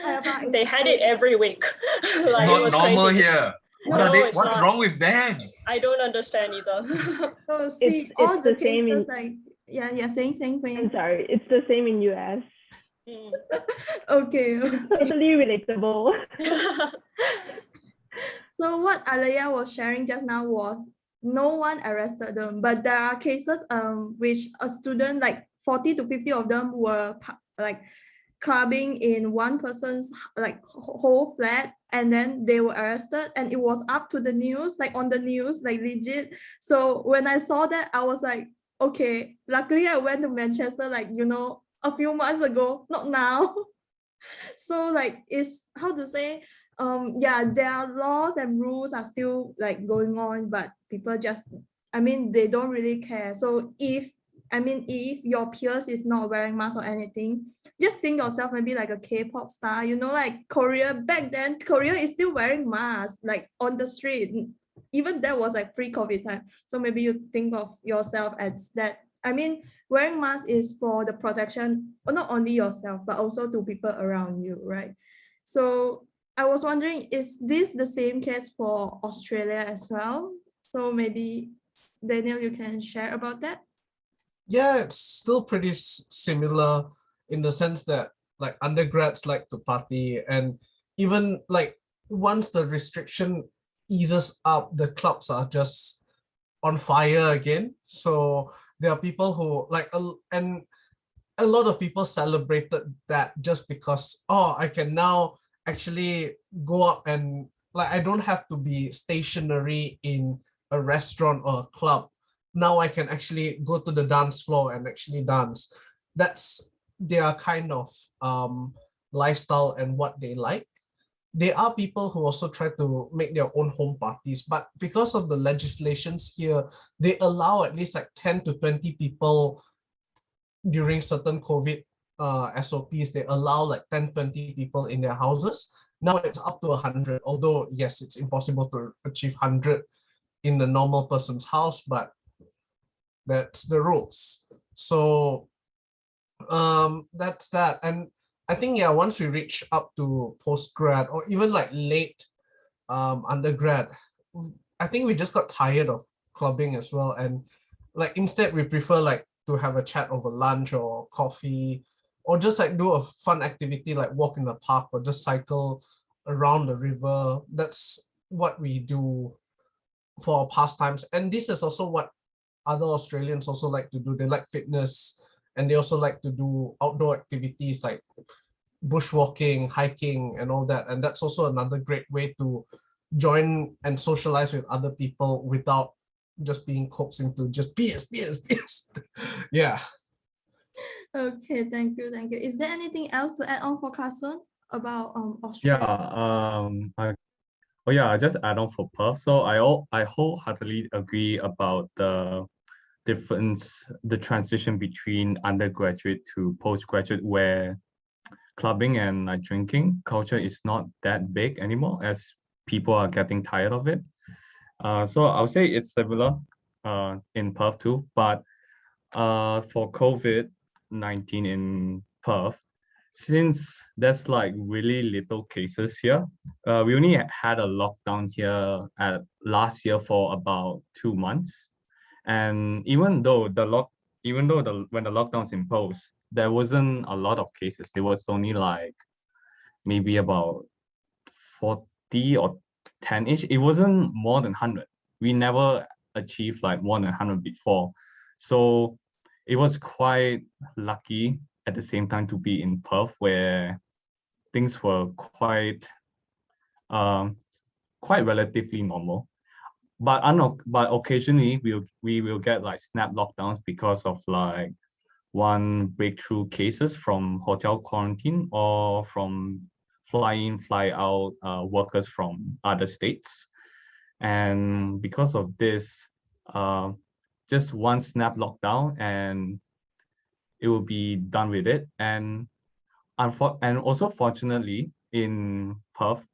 A: Ayapa
G: they had it every week.
D: It's
G: like,
D: not
G: it was
D: normal
G: crazy.
D: here. What's
G: not.
D: wrong with them?
G: I don't understand either.
A: So see,
E: It's
A: all the
E: the same
A: cases
E: in,
A: like, yeah, saying.
E: I'm sorry, it's the same in US.
A: Okay.
E: Totally relatable.
A: So what Alaya was sharing just now was no one arrested them, but there are cases which a student, like 40 to 50 of them were like clubbing in one person's like whole flat, and then they were arrested and it was up to the news, like on the news, like legit. So when I saw that, I was like, okay, luckily I went to Manchester like, a few months ago, not now. So like, it's how to say, yeah, there are laws and rules are still like going on, but people just, they don't really care. So if your peers is not wearing masks or anything, just think yourself maybe like a K-pop star, like Korea. Back then, Korea is still wearing masks like on the street. Even that was like pre-COVID time. So maybe you think of yourself as that. Wearing mask is for the protection, not only yourself, but also to people around you, right? So I was wondering, is this the same case for Australia as well? So maybe Daniel, you can share about that.
B: Yeah, it's still pretty similar in the sense that like undergrads like to party, and even like once the restriction eases up, the clubs are just on fire again. So there are people who like, and a lot of people celebrated that just because, oh, I can now actually go up and like, I don't have to be stationary in a restaurant or a club. Now I can actually go to the dance floor and actually dance. That's their kind of lifestyle and what they like. There are people who also try to make their own home parties, but because of the legislations here, they allow at least like 10 to 20 people during certain COVID SOPs. They allow like 10, 20 people in their houses. Now it's up to 100, although yes, it's impossible to achieve 100 in the normal person's house, but that's the rules. So that's that. And I think, yeah, once we reach up to postgrad or even like late undergrad, I think we just got tired of clubbing as well. And like instead we prefer like to have a chat over lunch or coffee, or just like do a fun activity like walk in the park or just cycle around the river. That's what we do for our pastimes. And this is also what other Australians also like to do. They like fitness, and they also like to do outdoor activities like bushwalking, hiking, and all that. And that's also another great way to join and socialize with other people without just being coaxed into just PS. Yeah.
A: Okay, thank you, thank you. Is there anything else to add on for Carson about
F: Yeah,
A: Australia?
F: oh yeah, I just add on for Perth. So I wholeheartedly agree about the difference, the transition between undergraduate to postgraduate, where clubbing and drinking culture is not that big anymore, as people are getting tired of it. So I would say it's similar in Perth too, but for COVID-19 in Perth, since there's like really little cases here, we only had a lockdown here at last year for about 2 months. And when the lockdowns imposed, there wasn't a lot of cases. It was only like maybe about 40 or 10-ish. It wasn't more than 100. We never achieved like more than 100 before. So it was quite lucky at the same time to be in Perth, where things were quite relatively normal. But occasionally we will get like snap lockdowns because of like one breakthrough cases from hotel quarantine or from fly in, fly out workers from other states. And because of this, just one snap lockdown and it will be done with it. And also fortunately in Perth,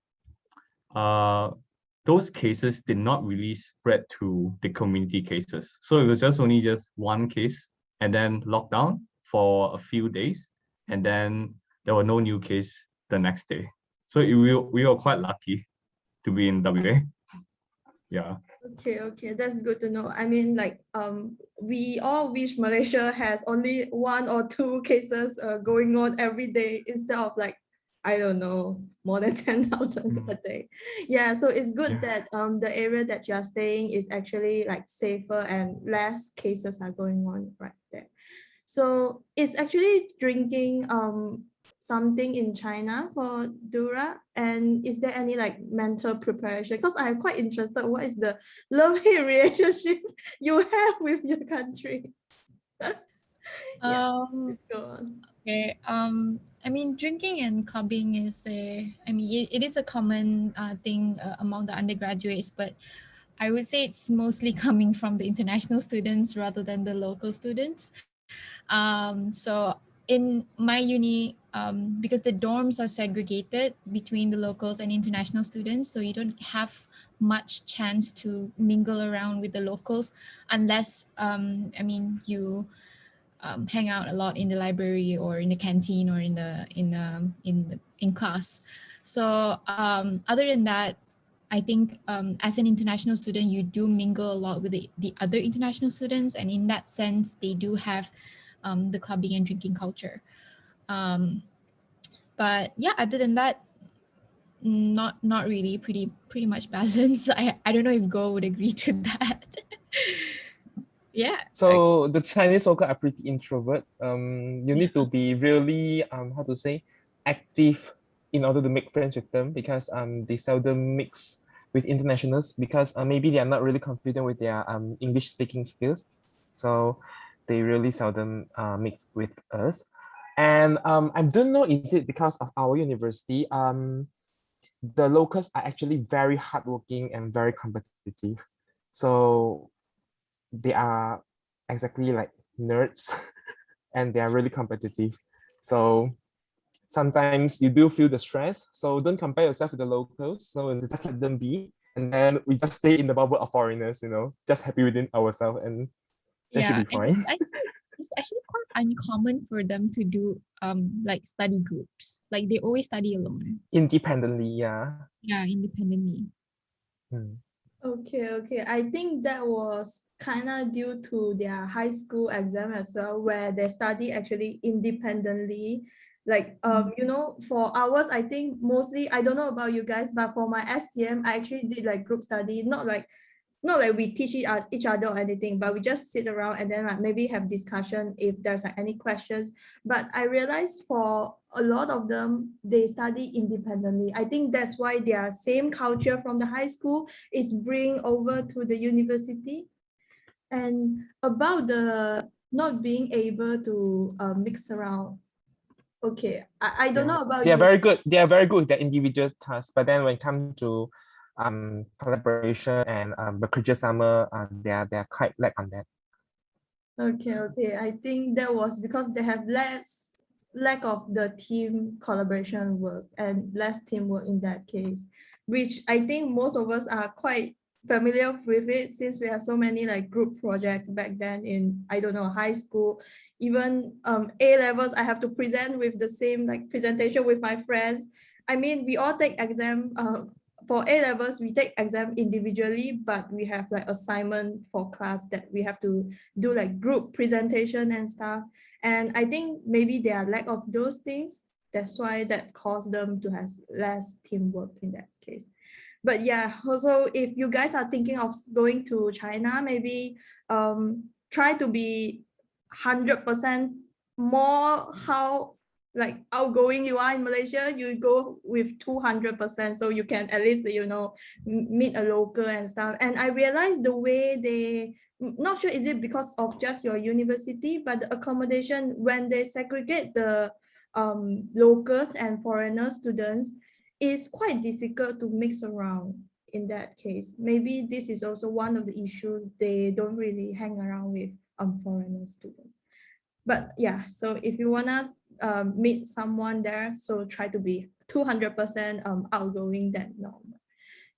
F: those cases did not really spread to the community cases. So it was only one case and then lockdown for a few days. And then there were no new case the next day. So we were quite lucky to be in WA. Yeah.
A: Okay, that's good to know. I mean, like, we all wish Malaysia has only 1 or 2 cases going on every day instead of like, I don't know, more than 10,000 a day. Yeah, so it's good that the area that you are staying is actually like safer and less cases are going on right there. So it's actually drinking something in China for Dura, and is there any like mental preparation? Because I'm quite interested, what is the love-hate relationship you have with your country? Yeah, let's go on.
C: Okay. I mean, drinking and clubbing is it is a common thing among the undergraduates, but I would say it's mostly coming from the international students rather than the local students. So in my uni, because the dorms are segregated between the locals and international students, so you don't have much chance to mingle around with the locals unless you hang out a lot in the library or in the canteen or in class. So other than that, I think as an international student, you do mingle a lot with the other international students, and in that sense, they do have the clubbing and drinking culture. But yeah, other than that, not really. Pretty much balanced. I don't know if Go would agree to that. Yeah.
H: So the Chinese so-called are pretty introvert. You need to be really how to say active in order to make friends with them, because they seldom mix with internationals, because maybe they are not really confident with their English speaking skills. So they really seldom mix with us. And I don't know, is it because of our university? The locals are actually very hardworking and very competitive. So they are exactly like nerds and they are really competitive. So sometimes you do feel the stress. So don't compare yourself with the locals. So just let them be. And then we just stay in the bubble of foreigners, just happy within ourselves, and that should
C: Yeah,
H: be fine.
C: it's actually quite uncommon for them to do like study groups. Like they always study alone.
H: Independently, yeah.
C: Yeah, independently.
A: Okay. I think that was kind of due to their high school exam as well, where they study actually independently. Like, for ours, I think mostly, I don't know about you guys, but for my SPM, I actually did like group study, not like we teach each other or anything, but we just sit around and then like maybe have discussion if there's like any questions. But I realized for a lot of them, they study independently. I think that's why their same culture from the high school is bring over to the university. And about the not being able to mix around. Okay, I don't know about
H: They are
A: you.
H: very good. They are very good with their individual tasks, but then when it comes to collaboration and the summer, they are quite lack on that.
A: Okay. I think that was because they have lack of the team collaboration work and less teamwork in that case, which I think most of us are quite familiar with it, since we have so many like group projects back then in, I don't know, high school. Even A levels, I have to present with the same like presentation with my friends. I mean, we all take exam for A levels, we take exam individually, but we have like assignment for class that we have to do like group presentation and stuff. And I think maybe there are lack of those things. That's why that caused them to have less teamwork in that case. But yeah, also if you guys are thinking of going to China, maybe try to be 100% more how like outgoing you are in Malaysia. You go with 200%, so you can at least meet a local and stuff. And I realized the way they, not sure is it because of just your university, but the accommodation, when they segregate the locals and foreigner students, is quite difficult to mix around in that case. Maybe this is also one of the issues, they don't really hang around with foreigner students. But yeah, so if you wanna meet someone there, so try to be 200% outgoing than normal.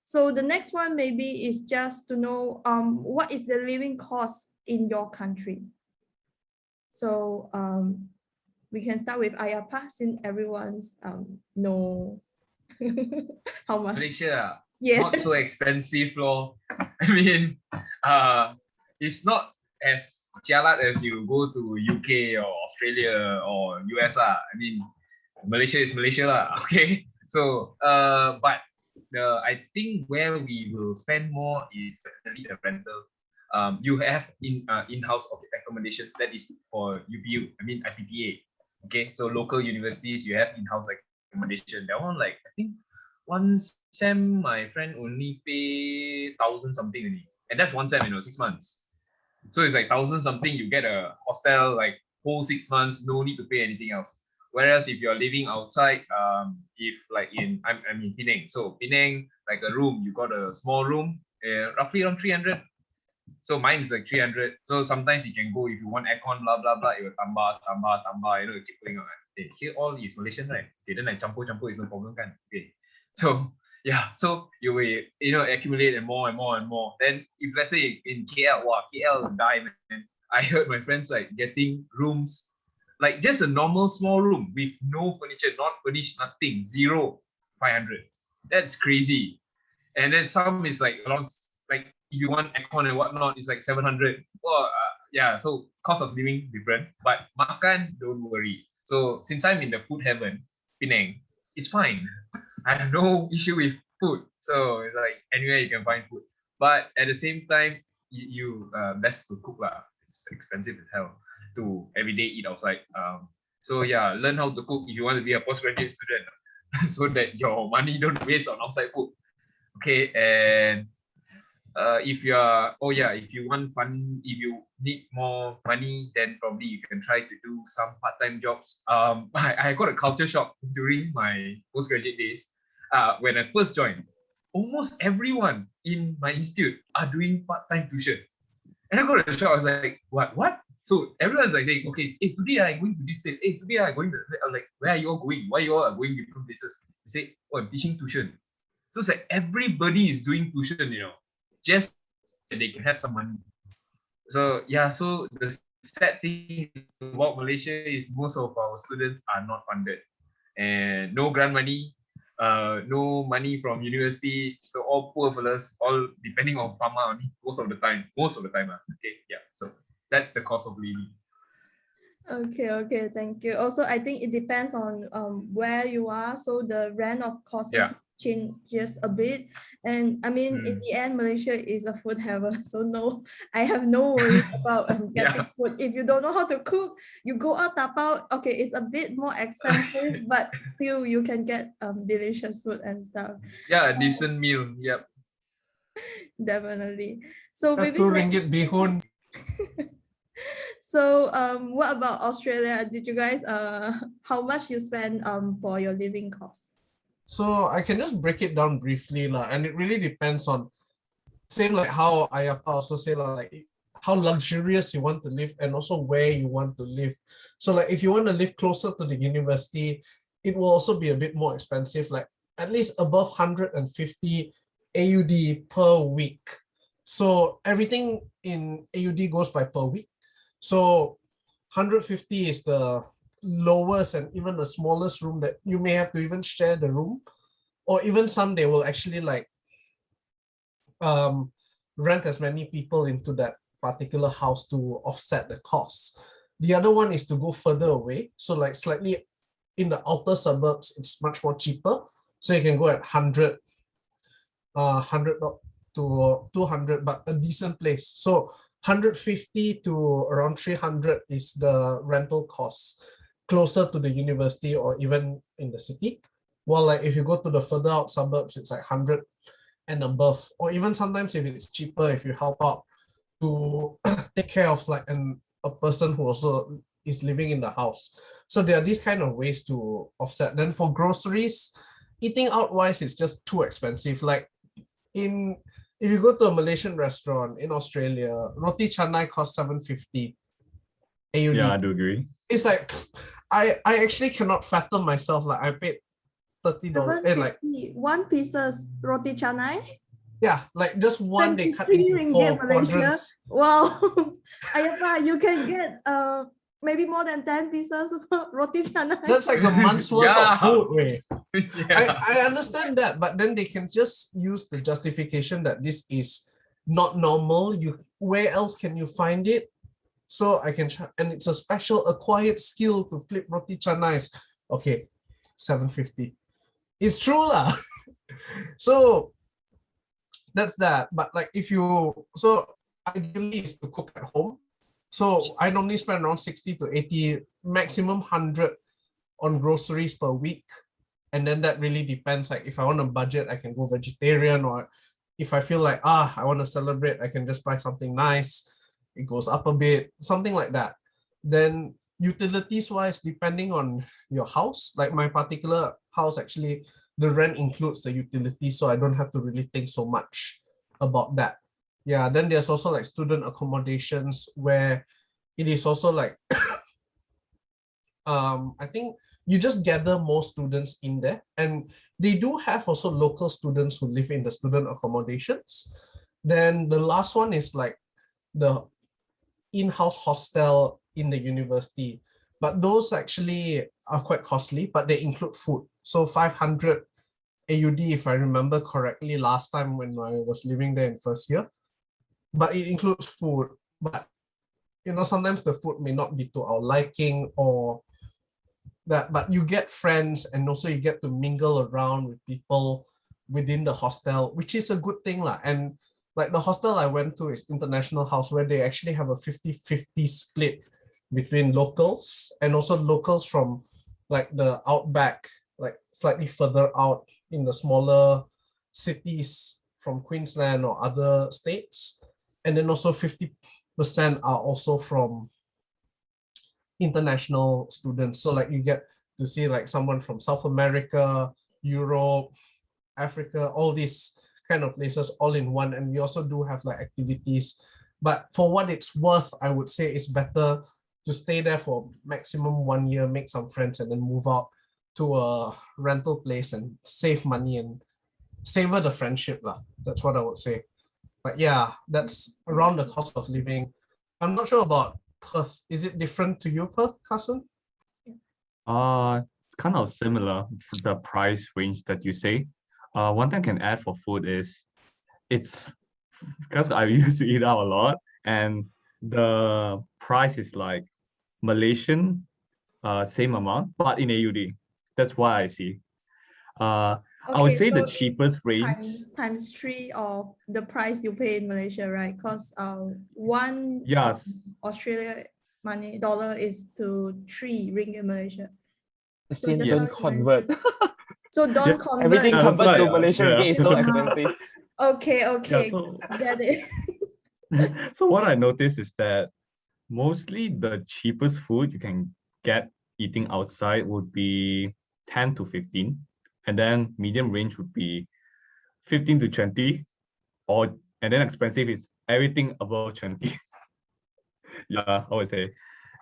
A: So the next one maybe is just to know what is the living cost in your country. So we can start with Ayapa, since everyone's know how much.
D: Malaysia,
A: Yeah.
D: not so expensive lor. I mean, it's not as jialat as you go to UK or Australia or US. I mean, Malaysia is Malaysia lah. Okay, so but I think where we will spend more is definitely the rental. You have in-house accommodation that is for UPU. I mean IPTA. Okay, so local universities you have in-house accommodation. That one, like, I think one sem my friend only pay 1,000 something only, and that's one sem, 6 months. So it's like 1,000 something. You get a hostel like whole 6 months, no need to pay anything else. Whereas if you're living outside, if like I'm in Penang, so Penang, like a room, you got a small room, roughly around 300. So mine is like 300. So sometimes you can go if you want aircon, blah blah blah. It will tambah. You keep going on. Here all is Malaysian, right? Okay, then like campur is no problem, kan? Okay. So yeah, so you will accumulate and more. Then if let's say in KL, wow, KL die, man. I heard my friends like getting rooms, like just a normal small room with no furniture, not furnished, nothing, zero. 500. That's crazy. And then some is like around, like if you want aircon and whatnot, it's like 700. Well, yeah, so cost of living different, but makan, don't worry. So since I'm in the food heaven, Penang, it's fine. I have no issue with food. So it's like anywhere you can find food. But at the same time, you best to cook lah. It's expensive as hell to everyday eat outside. So yeah, learn how to cook if you want to be a postgraduate student, so that your money don't waste on outside food. Okay, and if you are, oh yeah, if you want fun, if you need more money, then probably you can try to do some part-time jobs. I got a culture shock during my postgraduate days. When I first joined, almost everyone in my institute are doing part-time tuition. And I got a shock. I was like, what? So everyone's like saying, okay, hey, today I'm going to this place. Hey, today I'm going to, I'm like, where are you all going? Why you all are going different places? They say, oh, I'm teaching tuition. So it's like everybody is doing tuition, just that they can have some money. So yeah, so the sad thing about Malaysia is most of our students are not funded, and no grant money, no money from university. So all poor fellas, all depending on pharma only most of the time. Okay, yeah. So that's the cost of living.
A: Okay, thank you. Also, I think it depends on where you are. So the rent of courses changes a bit. And I mean, in the end, Malaysia is a food heaven. So no, I have no worries about getting food. If you don't know how to cook, you go out tapao. Okay, it's a bit more expensive, but still you can get delicious food and stuff.
D: Yeah, a decent meal. Yep.
A: Definitely. So maybe
B: ringgit bihun.
A: So what about Australia? Did you guys how much you spend for your living costs?
B: So I can just break it down briefly and it really depends on same like how Ayapa also say like how luxurious you want to live and also where you want to live. So like if you want to live closer to the university, it will also be a bit more expensive, like at least above 150 AUD per week. So everything in AUD goes by per week. So 150 is the lowest and even the smallest room that you may have to even share the room, or even some they will actually like rent as many people into that particular house to offset the costs. The other one is to go further away, so like slightly in the outer suburbs, it's much more cheaper. So you can go at 100 to 200, but a decent place. So 150 to around 300 is the rental costs closer to the university or even in the city. While like if you go to the further out suburbs, it's like 100 and above, or even sometimes if it's cheaper, if you help out to take care of like a person who also is living in the house. So there are these kind of ways to offset. Then for groceries, eating out wise, it's just too expensive. Like if you go to a Malaysian restaurant in Australia, roti canai costs 750 AUD.
F: Yeah, I do agree.
B: It's like I actually cannot fathom myself. Like I paid $30 and like
A: one pieces roti canai.
B: Yeah, like just one they cut into 4 quadrants.
A: Wow, Ayapa, you can get maybe more than 10 pieces of roti canai.
B: That's like a month's worth of food. Way.
D: Yeah.
B: I understand that, but then they can just use the justification that this is not normal. Where else can you find it? So I can try, and it's a special acquired skill to flip roti canais. Okay, 750. It's true lah. So that's that. But like if you, so ideally is to cook at home. So I normally spend around 60 to 80, maximum 100 on groceries per week. And then that really depends. Like if I want a budget, I can go vegetarian, or if I feel like, I want to celebrate, I can just buy something nice. It goes up a bit, something like that. Then utilities wise, depending on your house, like my particular house, actually, the rent includes the utilities. So I don't have to really think so much about that. Yeah, then there's also like student accommodations where it is also like, I think you just gather more students in there, and they do have also local students who live in the student accommodations. Then the last one is like the in-house hostel in the university, but those actually are quite costly, but they include food. So 500 AUD, if I remember correctly, last time when I was living there in first year. But it includes food. But sometimes the food may not be to our liking or that, but you get friends and also you get to mingle around with people within the hostel, which is a good thing lah. And like the hostel I went to is International House, where they actually have a 50-50 split between locals and also locals from like the outback, like slightly further out in the smaller cities from Queensland or other states. And then also 50% are also from international students. So like you get to see like someone from South America, Europe, Africa, all these kind of places all in one. And we also do have like activities. But for what it's worth, I would say it's better to stay there for maximum 1 year, make some friends, and then move out to a rental place and save money and savor the friendship lah. That's what I would say. But yeah, that's around the cost of living. I'm not sure about Perth. Is it different to you, Perth, Carson?
F: It's kind of similar, the price range that you say. One thing I can add for food is it's because I used to eat out a lot, and the price is like Malaysian, same amount, but in AUD. That's what I see. I would say the
A: so
F: cheapest
A: it's
F: range.
A: times 3 of the price you pay in Malaysia, right? Because one
F: Yes.
A: Australia money dollar is to 3 ringgit Malaysia. So
H: Since
A: just
H: don't
A: now you
H: convert.
A: So don't
F: Yeah,
A: convert.
H: Everything
F: Yeah, that's
H: convert to
F: right,
H: Malaysian
F: yeah.
H: ringgit is so expensive.
A: Okay,
F: Yeah, so
A: get it.
F: so what I noticed is that mostly the cheapest food you can get eating outside would be 10 to 15, and then medium range would be 15 to 20, and then expensive is everything above 20. Yeah, I would say.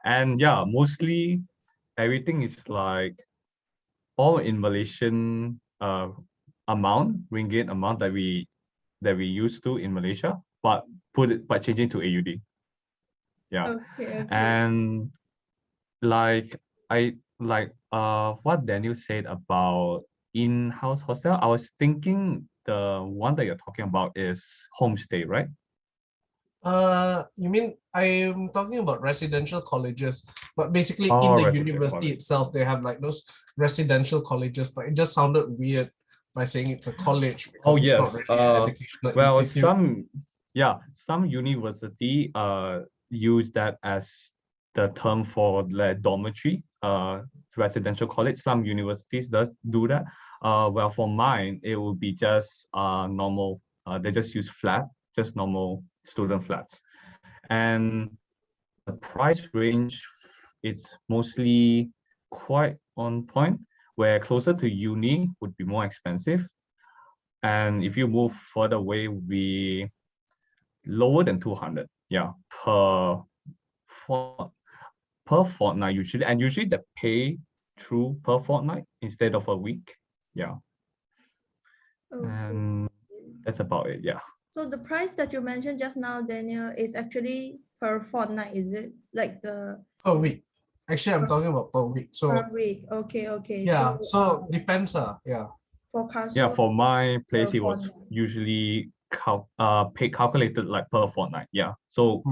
F: And yeah, mostly everything is like all in Malaysian ringgit amount that we used to in Malaysia, but changing to AUD. Yeah.
A: Okay.
F: And like what Daniel said about in-house hostel, I was thinking the one that you're talking about is homestay, right?
B: You mean I'm talking about residential colleges, but basically in
F: Oh,
B: the
F: residential
B: university
F: college.
B: itself, they have like those residential colleges, but it just sounded weird by saying it's a college because
F: Oh
B: it's
F: yes.
B: not really an educational
F: Well,
B: institute.
F: some university use that as the term for the dormitory, residential college. Some universities does do that. Well, for mine, it will be just normal. They just use just normal student flats, and the price range is mostly quite on point. Where closer to uni would be more expensive, and if you move further away, would be lower than 200. Yeah, per fortnight usually, and usually they pay through per fortnight instead of a week. Yeah.
A: Okay.
F: And that's about it. Yeah.
A: So the price that you mentioned just now, Daniel, is actually per fortnight, is it? Like the
B: Per week. Actually, I'm talking about per week. So
A: per week. Okay.
B: yeah, so depends.
A: For
F: Yeah,
A: Carso,
F: for my place,
A: per
F: it was
A: fortnight.
F: usually calculated like per fortnight. Yeah. So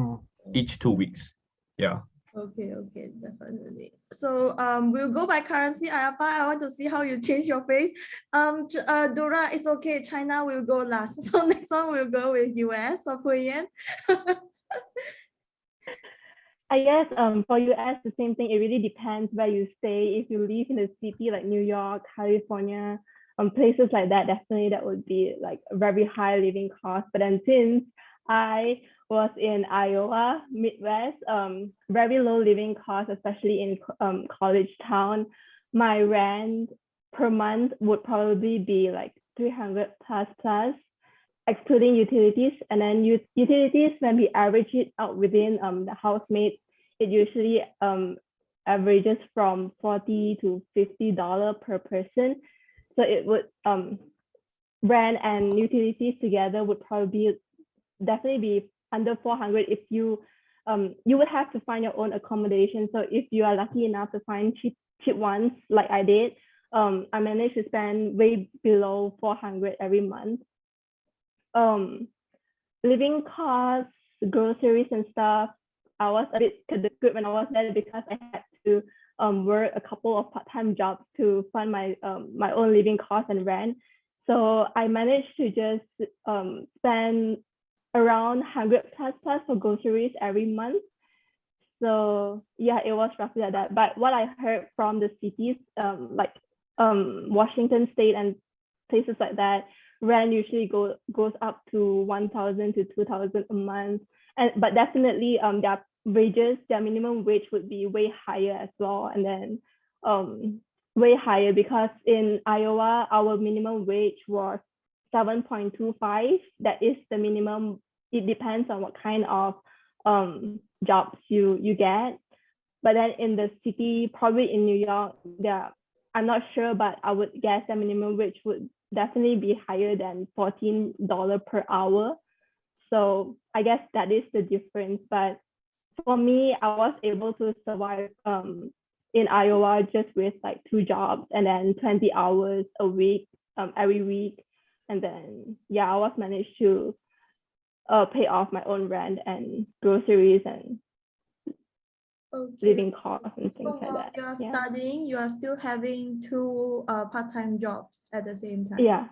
F: each 2 weeks. Yeah.
A: Okay, definitely. So we'll go by currency. Ayapa, I want to see how you change your face. Dura, it's okay. China will go last. So next one we'll go with US or Puyen.
E: I guess for US, the same thing. It really depends where you stay. If you live in a city like New York, California, places like that, definitely that would be like a very high living cost. But then since I was in Iowa, Midwest, very low living cost, especially in college town, my rent per month would probably be like 300 plus, excluding utilities. And then utilities, when we average it out within the housemates, it usually averages from $40 to $50 per person. So it would rent and utilities together would probably definitely be under 400 if you would have to find your own accommodation. So if you are lucky enough to find cheap ones like I did, I managed to spend way below 400 every month. Living costs, groceries and stuff, I was a bit good when I was there because I had to work a couple of part-time jobs to fund my my own living costs and rent. So I managed to just spend around 100 plus for groceries every month. So yeah, it was roughly like that. But what I heard from the cities, like Washington State and places like that, rent usually goes up to 1,000 to 2,000 a month. And but definitely their wages, their minimum wage would be way higher as well. And then way higher because in Iowa, our minimum wage was 7.25. That is the minimum. It depends on what kind of jobs you get. But then in the city, probably in New York, I'm not sure, but I would guess the minimum wage would definitely be higher than $14 per hour. So I guess that is the difference. But for me, I was able to survive in Iowa just with like 2 jobs and then 20 hours a week, every week. And then, yeah, I was managed to pay off my own rent and groceries and living costs and things
A: So
E: like
A: while
E: that.
A: you are
E: Yeah.
A: studying, you are still having 2 part-time jobs at the same time.
E: Yeah.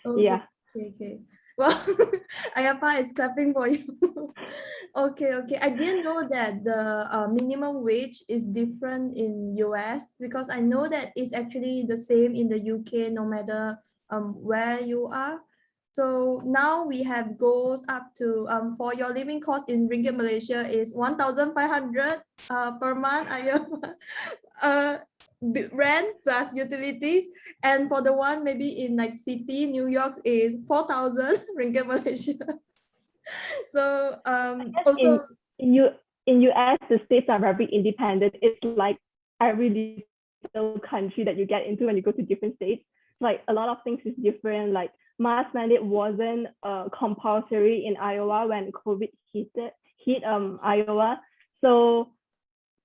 A: Okay.
E: Yeah.
A: Okay. Well, Ayapa is clapping for you. Okay. I didn't know that the minimum wage is different in US because I know that it's actually the same in the UK no matter where you are. So now we have goals up to for your living cost in Ringgit Malaysia is 1,500 per month. Rent plus utilities, and for the one maybe in like city New York is 4,000 Ringgit Malaysia. So also
E: in US, the states are very independent. It's like every little country that you get into when you go to different states. Like a lot of things is different. Like mask mandate wasn't compulsory in Iowa when COVID hit Iowa. So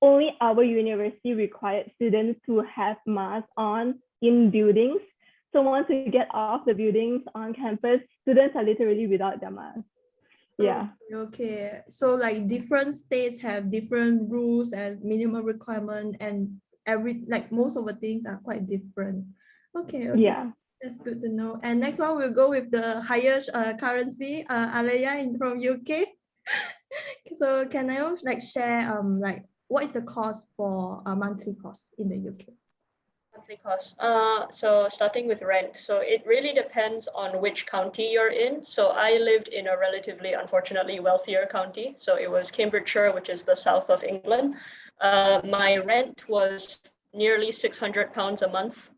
E: only our university required students to have masks on in buildings. So once we get off the buildings on campus, students are literally without their masks. Yeah.
A: Okay. So like different states have different rules and minimum requirement, and most of the things are quite different. Okay.
E: Yeah.
A: That's good to know. And next one we'll go with the higher currency, Alaya from UK. So can I like share like what is the cost for a monthly cost in the UK?
G: Monthly cost. So starting with rent. So it really depends on which county you're in. So I lived in a relatively, unfortunately, wealthier county. So it was Cambridgeshire, which is the south of England. My rent was nearly £600 a month.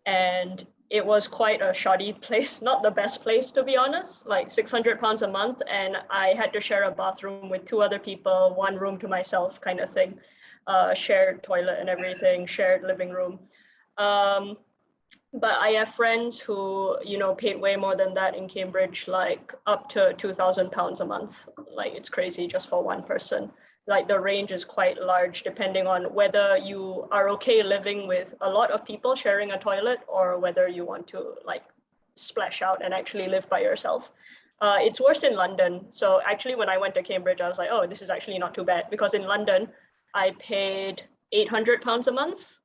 G: And it was quite a shoddy place, not the best place, to be honest, like £600 a month. And I had to share a bathroom with 2 other people, 1 room to myself kind of thing, shared toilet and everything, shared living room. But I have friends who, paid way more than that in Cambridge, like up to £2,000 a month. Like it's crazy just for one person. Like the range is quite large depending on whether you are okay living with a lot of people sharing a toilet or whether you want to like splash out and actually live by yourself. It's worse in London. So actually when I went to Cambridge, I was like, oh, this is actually not too bad, because in London, I paid £800 a month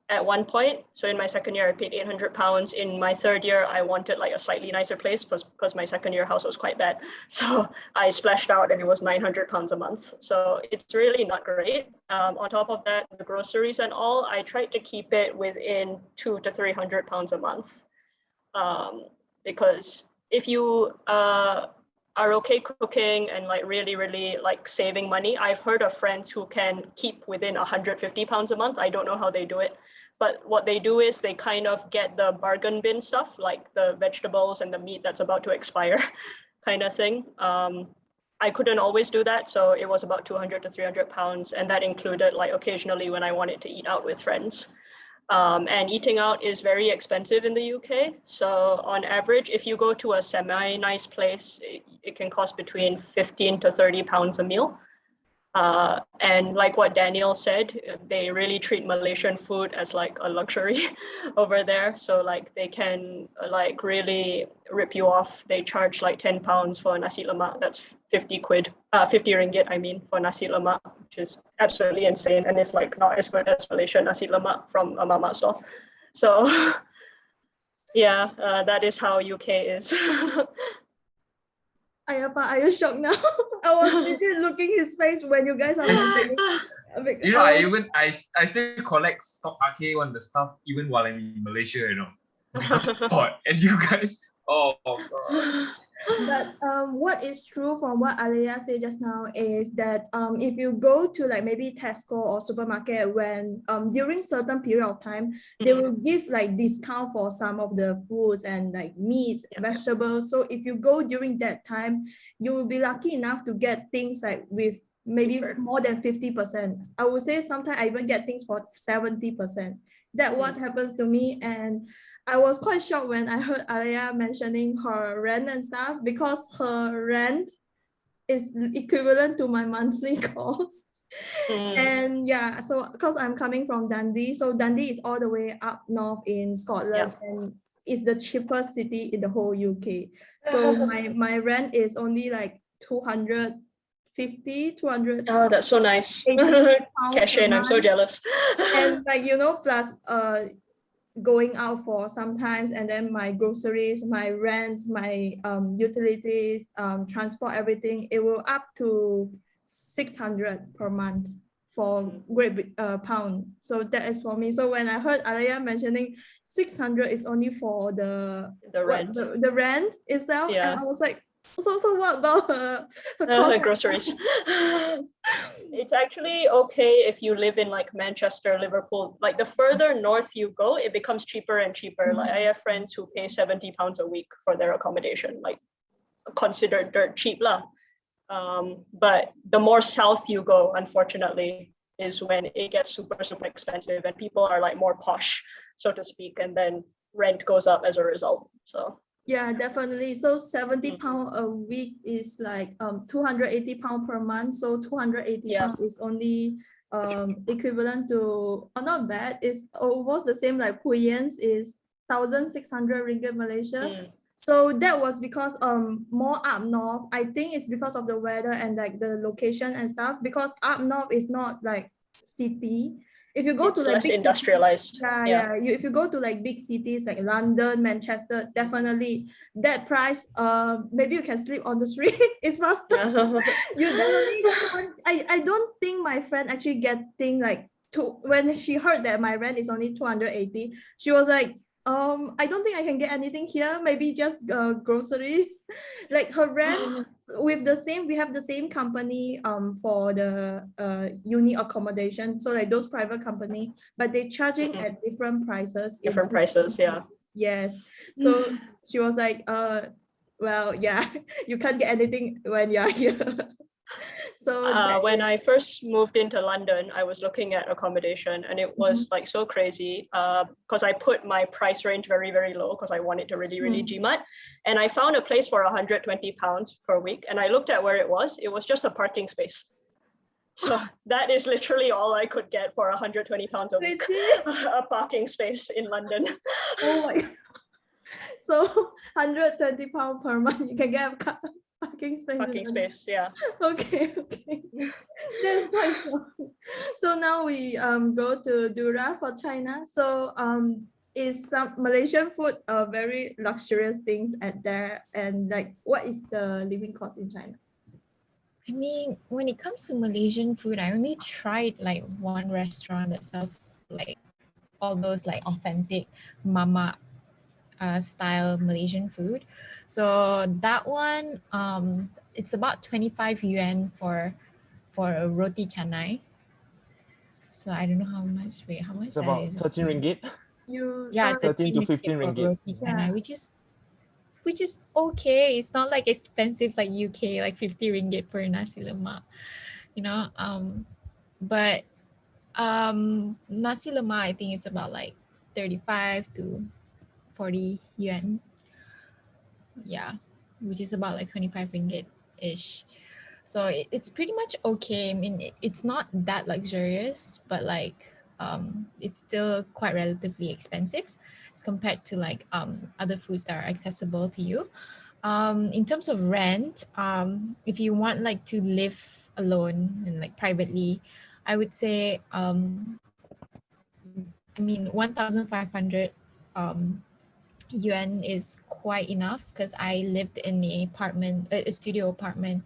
G: at one point. So in my second year, I paid £800. In my third year, I wanted like a slightly nicer place because my second year house was quite bad. So I splashed out and it was £900 a month. So it's really not great. On top of that, the groceries and all, I tried to keep it within £200 to £300 a month. Because if you are okay cooking and like really like saving money, I've heard of friends who can keep within £150 a month. I don't know how they do it. But what they do is they kind of get the bargain bin stuff, like the vegetables and the meat that's about to expire kind of thing. I couldn't always do that. So it was about £200 to £300. And that included like occasionally when I wanted to eat out with friends. And eating out is very expensive in the UK. So on average, if you go to a semi-nice place, it can cost between £15 to £30 a meal. And like what Daniel said, they really treat Malaysian food as like a luxury over there. So like they can like really rip you off. They charge like 10 pounds for nasi lemak. That's 50 quid, 50 ringgit, I mean, for nasi lemak, which is absolutely insane. And it's like not as good as Malaysian nasi lemak from a mama store. So yeah, that is how UK is.
A: Ayapa, are you shocked now? I was literally looking his face when you guys are
D: I still,
A: laughing.
D: you know, I still collect stock arcade on the stuff even while I'm in Malaysia, you know. God, and you guys, oh God.
A: But what is true from what Alea said just now is that if you go to like maybe Tesco or supermarket when during certain period of time, they will give like discount for some of the foods and like meats, vegetables. So if you go during that time, you will be lucky enough to get things like with maybe more than 50%. I would say sometimes I even get things for 70%. That what happens to me, and I was quite shocked when I heard Alea mentioning her rent and stuff because her rent is equivalent to my monthly cost. And yeah, so because I'm coming from Dundee, so Dundee is all the way up north in Scotland, and it's the cheapest city in the whole UK. So my rent is only like 200.
G: Oh, that's so nice. Cash in, I'm so jealous.
A: And like, you know, plus going out for sometimes, and then my groceries, my rent, my utilities, transport, everything, it will up to 600 per month for Great Pound. So that is for me. So when I heard Alea mentioning 600 is only for the
G: rent,
A: the rent itself, and I was like, so what about her
G: groceries? It's actually okay if you live in like Manchester, Liverpool. Like the further north you go, it becomes cheaper and cheaper. Like I have friends who pay 70 pounds a week for their accommodation, like considered dirt cheap lah. But the more south you go, unfortunately, is when it gets super, super expensive and people are like more posh, so to speak, and then rent goes up as a result. So
A: yeah, definitely. So 70 pounds a week is like 280 pounds per month. So 280 pounds is only equivalent to, not bad, it's almost the same like Puyen's is 1,600 ringgit Malaysia. So that was because more up north. I think it's because of the weather and like the location and stuff, because up north is not like city. If you go to like
G: less
A: big
G: industrialized.
A: If you go to like big cities like London, Manchester, definitely that price, maybe you can sleep on the street. It's faster. You definitely I don't think my friend actually getting like when she heard that my rent is only 280, she was like, I don't think I can get anything here, maybe just groceries. Like her rent with we have the same company for the uni accommodation, so like those private company, but they charging at different prices. Yes. So she was like, well, yeah, you can't get anything when you're here. So
G: when I first moved into London, I was looking at accommodation and it was like so crazy because I put my price range very, very low because I wanted to really, really GMAT. And I found a place for 120 pounds per week. And I looked at where it was just a parking space. So that is literally all I could get for 120 pounds a week, a parking space in London.
A: Oh my God. So 120 pounds per month, you can get a parking space.
G: Parking space, yeah.
A: Okay. That's quite fun. So now we go to Dura for China. So is some Malaysian food very luxurious things at there, and like what is the living cost in China?
C: I mean, when it comes to Malaysian food, I only tried like one restaurant that sells like all those like authentic mama style Malaysian food. So that one, it's about 25 yuan for a roti canai. So I don't know how much. Wait, how much?
H: It's about 13 ringgit. 13 to 15 ringgit.
C: Roti canai, which is okay. It's not like expensive like UK, like 50 ringgit per nasi lemak, you know. But nasi lemak, I think it's about like 35 to 40 yuan. Yeah, which is about like 25 ringgit ish. So it's pretty much okay. I mean, it's not that luxurious, but like it's still quite relatively expensive as compared to like other foods that are accessible to you. In terms of rent, if you want like to live alone and like privately, I would say I mean 1,500 yuan is quite enough because I lived in a apartment, a studio apartment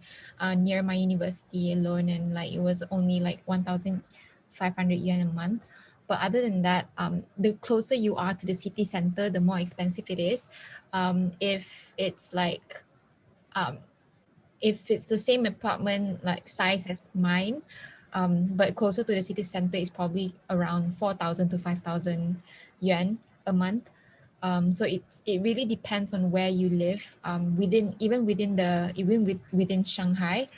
C: near my university alone, and like it was only like 1,500 yuan a month. But other than that, the closer you are to the city center, the more expensive it is. If it's like if it's the same apartment like size as mine, but closer to the city center, is probably around 4,000 to 5,000 yuan a month. So it really depends on where you live. Within Shanghai.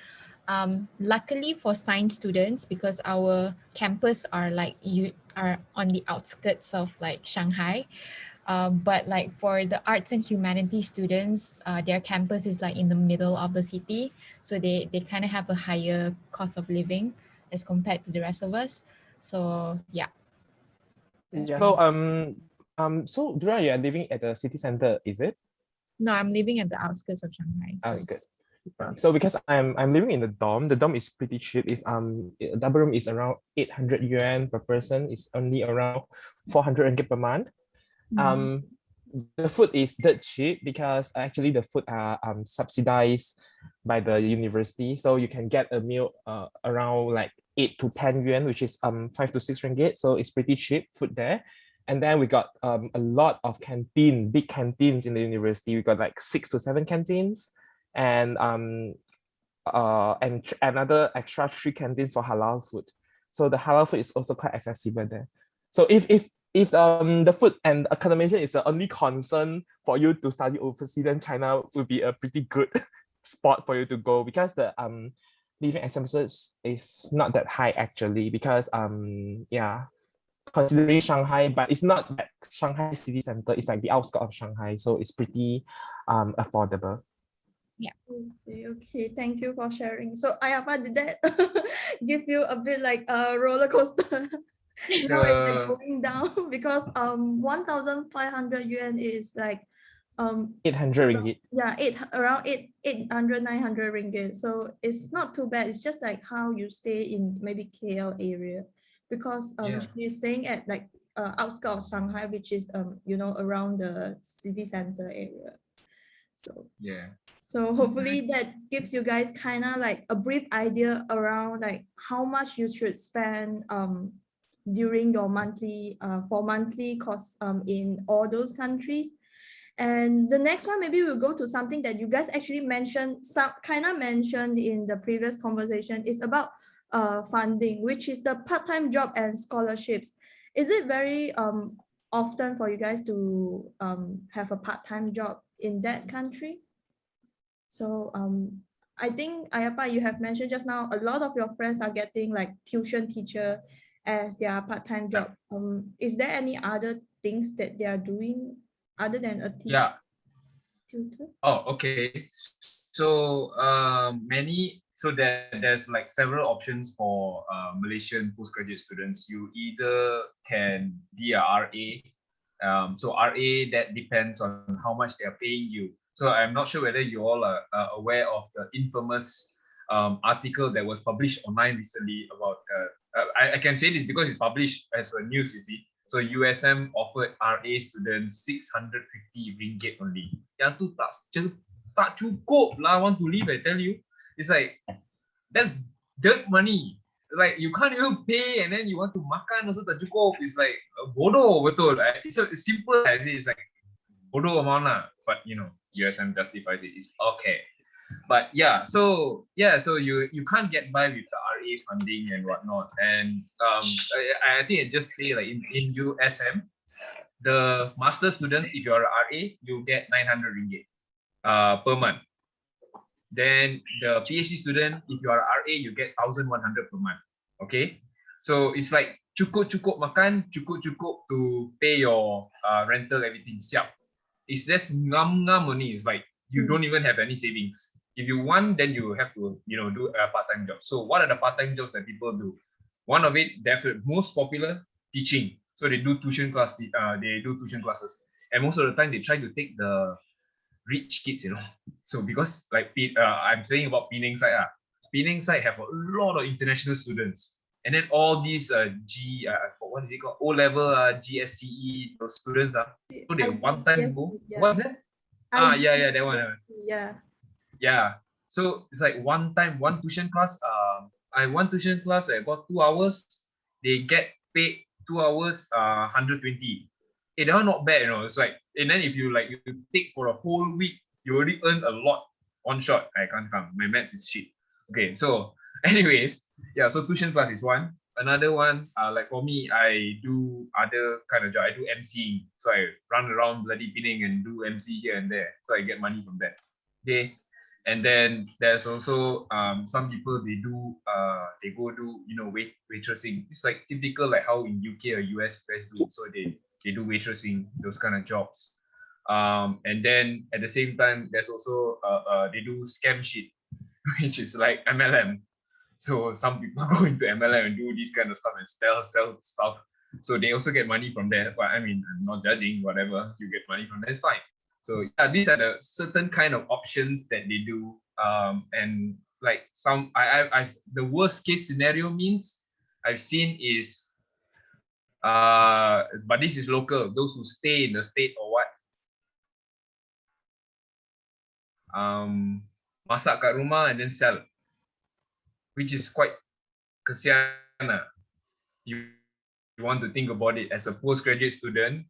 C: Luckily for science students, because our campus are on the outskirts of like Shanghai. But like for the arts and humanities students, their campus is like in the middle of the city. So they kind of have a higher cost of living as compared to the rest of us. So yeah.
H: So so Dura, you are living at the city center, is it?
C: No, I'm living at the outskirts of Shanghai. So
H: Good. So because I'm living in the dorm is pretty cheap. It's double room is around 800 yuan per person. It's only around 400 ringgit per month. The food is dirt cheap because actually the food are subsidized by the university. So you can get a meal around like 8 to 10 yuan, which is 5 to 6 ringgit. So it's pretty cheap food there. And then we got a lot of big canteens in the university. We got like 6 to 7 canteens, and another extra 3 canteens for halal food. So the halal food is also quite accessible there. So if the food and accommodation is the only concern for you to study overseas, then China would be a pretty good spot for you to go, because the living expenses is not that high actually, because considering Shanghai, but it's not that Shanghai city center, it's like the outskirts of Shanghai, so it's pretty affordable.
C: Yeah.
A: Okay, thank you for sharing. So Ayapa, did that give you a bit like a roller coaster? Now it's like going down because 1,500 yuan is like
H: 800 ringgit.
A: Yeah, around 800 900 ringgit. So it's not too bad. It's just like how you stay in maybe KL area, because she's staying at like outskirts of Shanghai, which is around the city center area. So
D: yeah.
A: So hopefully that gives you guys kind of like a brief idea around like how much you should spend during your monthly costs in all those countries. And the next one, maybe we'll go to something that you guys actually mentioned, mentioned in the previous conversation, is about funding, which is the part-time job and scholarships. Is it very often for you guys to have a part-time job in that country? So I think Ayapa, you have mentioned just now, a lot of your friends are getting like tuition teacher as their part-time job. Is there any other things that they are doing other than a teacher? Tutor?
D: Oh, okay. So there's like several options for Malaysian postgraduate students. You either can be a RA. So RA, that depends on how much they are paying you. So I'm not sure whether you all are aware of the infamous article that was published online recently about. I can say this because it's published as a news. You see. So USM offered RA students 650 ringgit only. Yang tu tak cukup lah, want to live, I tell you. It's like, that's dirt money. Like you can't even pay, and then you want to makan also tak cukup. It's like bodoh betul. It's simple as it is, like bodoh amount lah. But USM justifies it. It's okay. But so you can't get by with the RA funding and whatnot. And I think it just say like in USM, the master students, if you're a RA, you get 900 ringgit per month. Then the PhD student, if you are a RA, you get 1,100 per month. Okay, so it's like cukup makan, cukup to pay your rental, everything. Siap. It's just ngam money. It's like you don't even have any savings. If you want, then you have to, do a part-time job. So what are the part-time jobs that people do? One of it, definitely most popular, teaching. So they do tuition class. They do tuition classes, and most of the time they try to take the rich kids. So because like I'm saying about Penang side, Penang side have a lot of international students, and then all these what is it called, O-level, GSCE, those students so they one time go.
A: Yeah.
D: What's that? Yeah, that one. Yeah. So it's like one time, one tuition class. One tuition class at about 2 hours. They get paid 2 hours, 120. That one not bad, It's like, and then if you take for a whole week, you already earn a lot one shot. I can't count. My maths is shit. Okay, so anyways, yeah. So tuition class is one. Another one, like for me, I do other kind of job. I do MC, so I run around bloody Penang and do MC here and there. So I get money from that. Okay. And then there's also some people they go do waitressing. It's like typical like how in UK or US guys do. So they do waitressing, those kind of jobs. And then at the same time there's also they do scam shit, which is like MLM. So some people go into MLM and do this kind of stuff and sell stuff. So they also get money from there. But I mean, I'm not judging, whatever you get money from, that's fine. So yeah, these are the certain kind of options that they do. And like the worst case scenario means I've seen is but this is local, those who stay in the state or what, masak kat rumah and then sell, which is quite kesian. You want to think about it as a postgraduate student,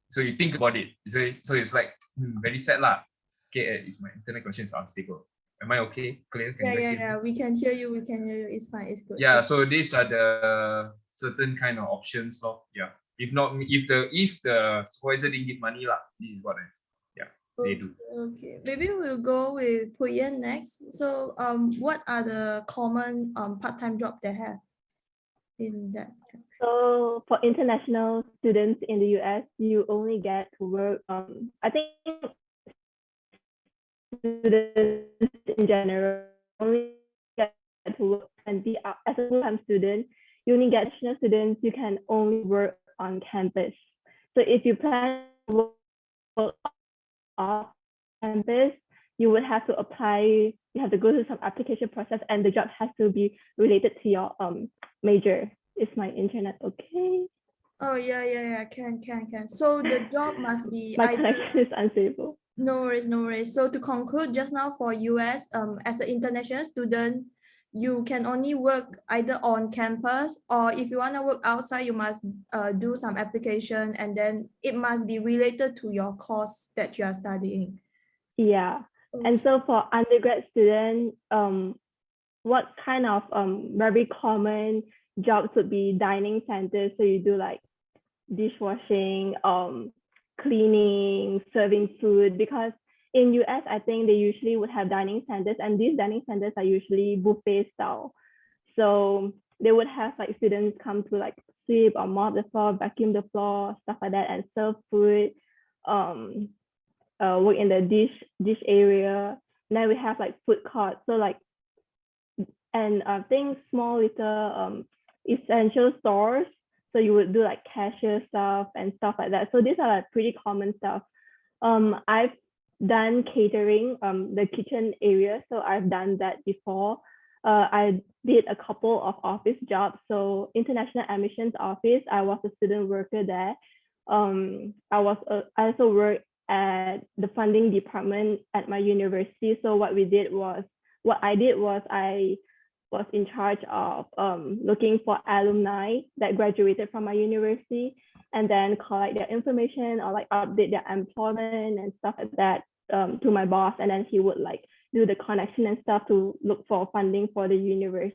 D: so you think about it. So it's like very sad lah. Okay, is my internet connection is unstable. Am I okay? Clear? Can you guys hear me?
A: We can hear you. We can hear you. It's fine. It's good.
D: Yeah. So these are the certain kind of options. So yeah. If the supervisor didn't give money lah, this is what they do.
A: Okay. Maybe we'll go with Puyen next. So what are the common part-time jobs they have in that?
E: So for international students in the US, you only get to work, I think students in general only get to work and be as a full-time student. You only get international students, you can only work on campus. So if you plan to work off campus, you would have to apply, you have to go through some application process, and the job has to be related to your major. Is my internet okay?
A: Oh yeah, can. So the job must be
E: my connection is unstable.
A: No worries. So to conclude, just now for US, as an international student, you can only work either on campus, or if you want to work outside, you must do some application, and then it must be related to your course that you are studying.
E: Yeah. Okay. And so for undergrad students, what kind of very common jobs would be dining centers? So you do like dishwashing, cleaning, serving food, because in US, I think they usually would have dining centers, and these dining centers are usually buffet style. So they would have like students come to like sweep or mop the floor, vacuum the floor, stuff like that, and serve food, work in the dish area. And then we have like food court. So like, and I think small little essential stores. So you would do like cashier stuff and stuff like that. So these are like pretty common stuff. I've done catering, the kitchen area. So I've done that before. I did a couple of office jobs. So international admissions office, I was a student worker there. I also worked at the funding department at my university. So what I did was I was in charge of looking for alumni that graduated from my university, and then collect their information or like update their employment and stuff like that to my boss, and then he would like do the connection and stuff to look for funding for the university.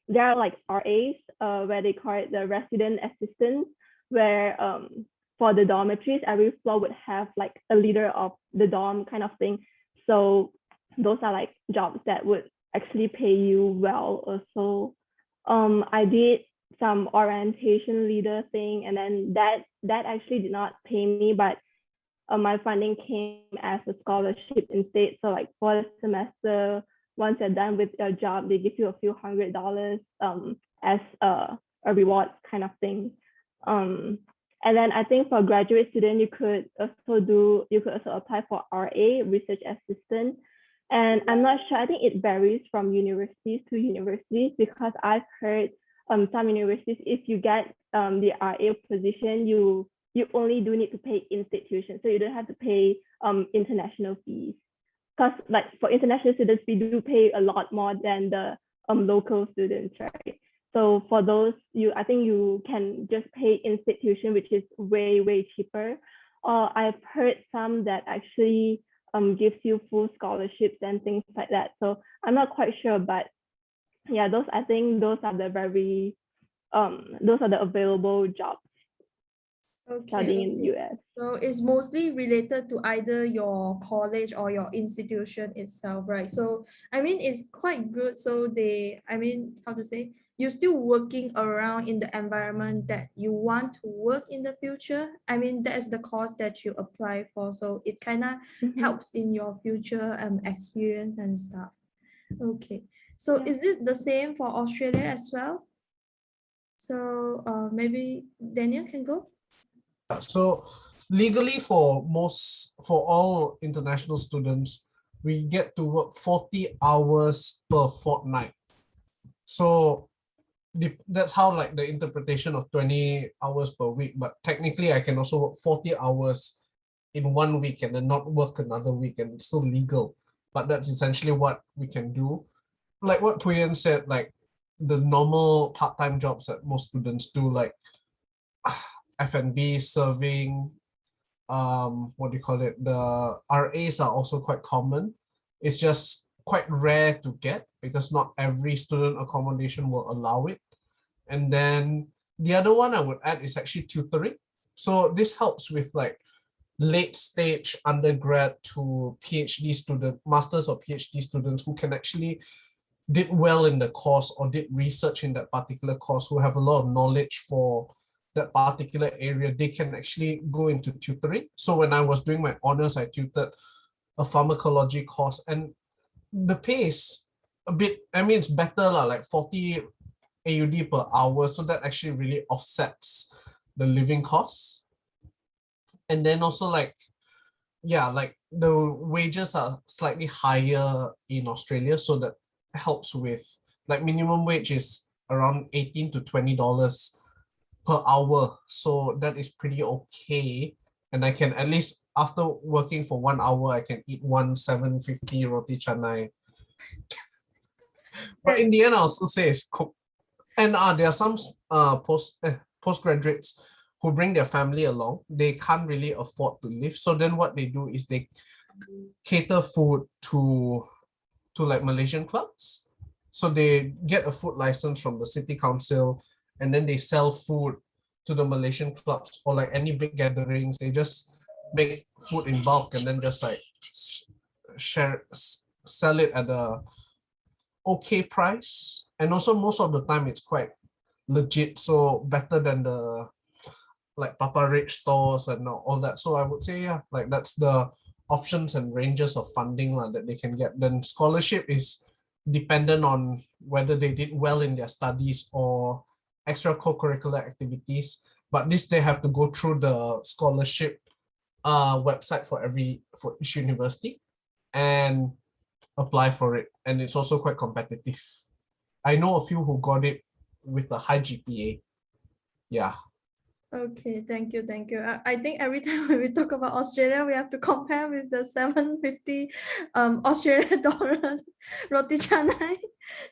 E: There are like RAs, where they call it the resident assistants, where for the dormitories, every floor would have like a leader of the dorm kind of thing. So those are like jobs that would actually pay you well also. I did some orientation leader thing, and then that actually did not pay me, but my funding came as a scholarship instead. So like for the semester, once you're done with your job, they give you a few $100 as a reward kind of thing. And then I think for graduate student, you could also apply for RA, research assistant. And I'm not sure, I think it varies from universities to universities, because I've heard some universities, if you get the RA position, you only do need to pay institution. So you don't have to pay international fees. Because like for international students, we do pay a lot more than the local students, right? So for those, I think you can just pay institution, which is way, way cheaper. Or I've heard some that actually gives you full scholarships and things like that. So I'm not quite sure, but yeah, I think those are the available jobs studying in the US.
A: So it's mostly related to either your college or your institution itself, right? So I mean, it's quite good. So how to say, you're still working around in the environment that you want to work in the future. I mean, that's the course that you apply for. So it kind of helps in your future experience and stuff. Okay. So is it the same for Australia as well? So maybe Daniel can go.
B: So legally for all international students, we get to work 40 hours per fortnight. So that's how like the interpretation of 20 hours per week, but technically I can also work 40 hours in 1 week and then not work another week, and it's still legal. But that's essentially what we can do. Like what Puyen said, like the normal part-time jobs that most students do, like F&B, serving, what do you call it? The RAs are also quite common. It's just quite rare to get because not every student accommodation will allow it. And then the other one I would add is actually tutoring. So this helps with like late stage undergrad to PhD student, masters or PhD students who can actually did well in the course or did research in that particular course, who have a lot of knowledge for that particular area. They can actually go into tutoring. So when I was doing my honors, I tutored a pharmacology course, and the pay is a bit, I mean, it's better like 40 AUD per hour. So that actually really offsets the living costs. And then also like, yeah, like the wages are slightly higher in Australia. So that helps with like minimum wage is around $18 to $20 per hour. So that is pretty okay. And I can at least after working for 1 hour, I can eat one 750 roti canai. But in the end, I also say it's cooked. And there are some postgraduates who bring their family along. They can't really afford to live. So then what they do is they cater food to like Malaysian clubs. So they get a food license from the city council, and then they sell food to the Malaysian clubs, or like any big gatherings. They just make food in bulk and then just like sell it at a okay price. And also most of the time it's quite legit, so better than the like Papa Rich stores and all that. So I would say, yeah, like that's the options and ranges of funding that they can get. Then scholarship is dependent on whether they did well in their studies or extra co-curricular activities. But this, they have to go through the scholarship website for each university and apply for it. And it's also quite competitive. I know a few who got it with a high GPA. Yeah.
A: Okay, thank you. I think every time when we talk about Australia, we have to compare with the 750 Australian dollars roti canai.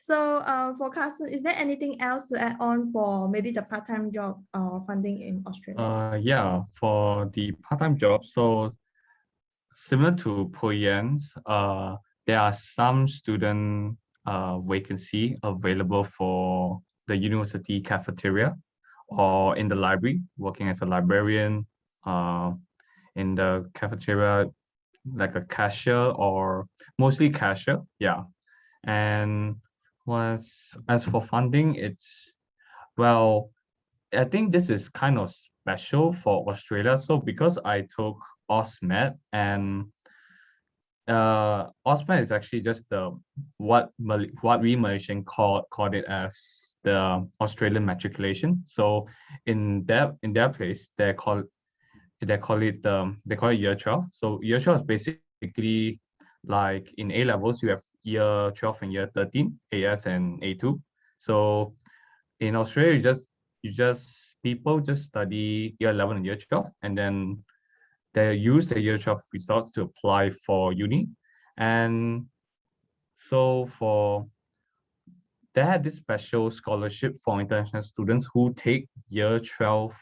A: So for Carson, is there anything else to add on for maybe the part-time job funding in Australia?
F: Yeah, for the part-time job, so similar to Puyen's, there are some student vacancy available for the university cafeteria or in the library, working as a librarian, in the cafeteria, like a cashier or mostly cashier, yeah. And as for funding, it's, well, I think this is kind of special for Australia. So because I took OSMED, and OSMED is actually just the what we Malaysian called it as the Australian matriculation. So in their place, they call it year 12. So year 12 is basically like in A levels, you have year 12 and year 13, AS and A2. So in Australia, people just study year 11 and year 12, and then they use the year 12 results to apply for uni. And so they had this special scholarship for international students who take year 12,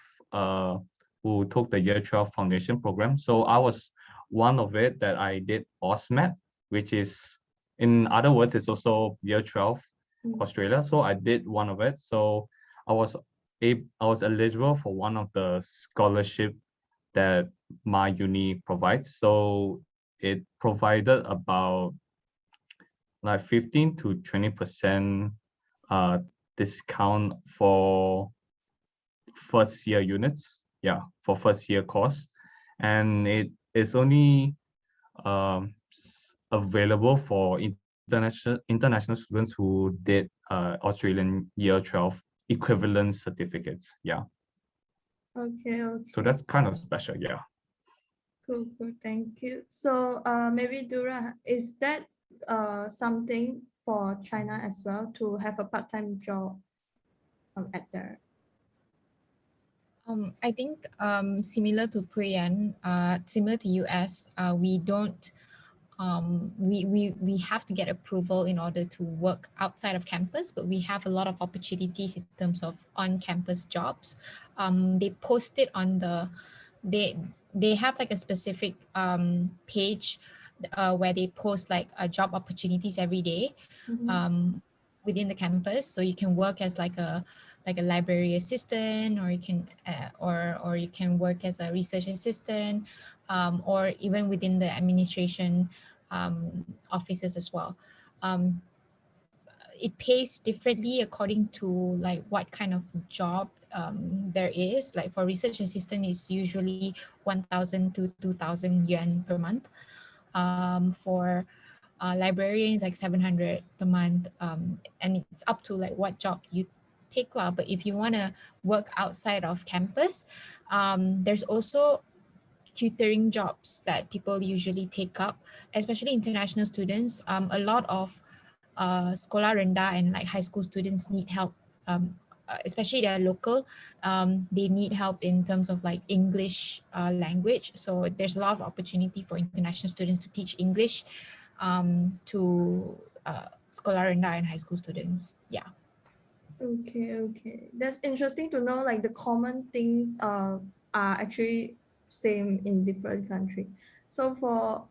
F: who took the year 12 foundation program. So I was one of it that I did OSMED, which is, in other words, it's also year 12 Australia. So I did one of it. So I was eligible for one of the scholarship that my uni provides. So it provided about like 15 to 20% discount for first year units. Yeah, for first year course. And it is only available for international students who did Australian year 12 equivalent certificates. Yeah.
A: Okay.
F: So that's kind of special. Yeah.
A: Cool. Thank you. So maybe Dura, is that something for China as well to have a part-time job at there?
C: I think similar to Priyan, similar to US, we don't we have to get approval in order to work outside of campus, but we have a lot of opportunities in terms of on-campus jobs. They post it on they have like a specific page where they post like job opportunities every day within the campus. So you can work as like a library assistant, or you can or you can work as a research assistant, or even within the administration offices as well. It pays differently according to like what kind of job there is. Like for research assistant, is usually 1,000 to 2,000 yuan per month. For librarians, like 700 per month, and it's up to like what job you take lah. But if you want to work outside of campus, there's also tutoring jobs that people usually take up, especially international students. A lot of sekolah rendah and like high school students need help, especially they're local. They need help in terms of like English language. So there's a lot of opportunity for international students to teach English to sekolah rendah and high school students. Yeah.
A: Okay. That's interesting to know, like the common things are actually same in different countries. So for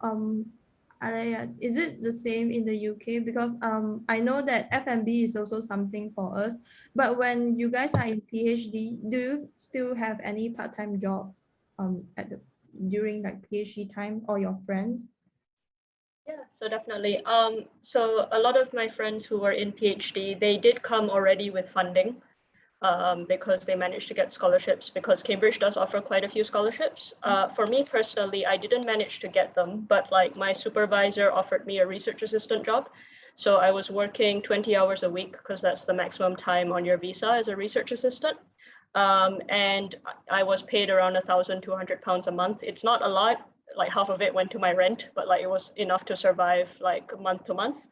A: Alaya, is it the same in the UK? Because I know that F&B is also something for us, but when you guys are in PhD, do you still have any part-time job during like PhD time, or your friends?
G: Yeah, so definitely. So a lot of my friends who were in PhD, they did come already with funding because they managed to get scholarships, because Cambridge does offer quite a few scholarships. For me personally, I didn't manage to get them, but like my supervisor offered me a research assistant job. So I was working 20 hours a week, because that's the maximum time on your visa as a research assistant. And I was paid around £1,200 a month. It's not a lot, like half of it went to my rent, but like it was enough to survive like month to month.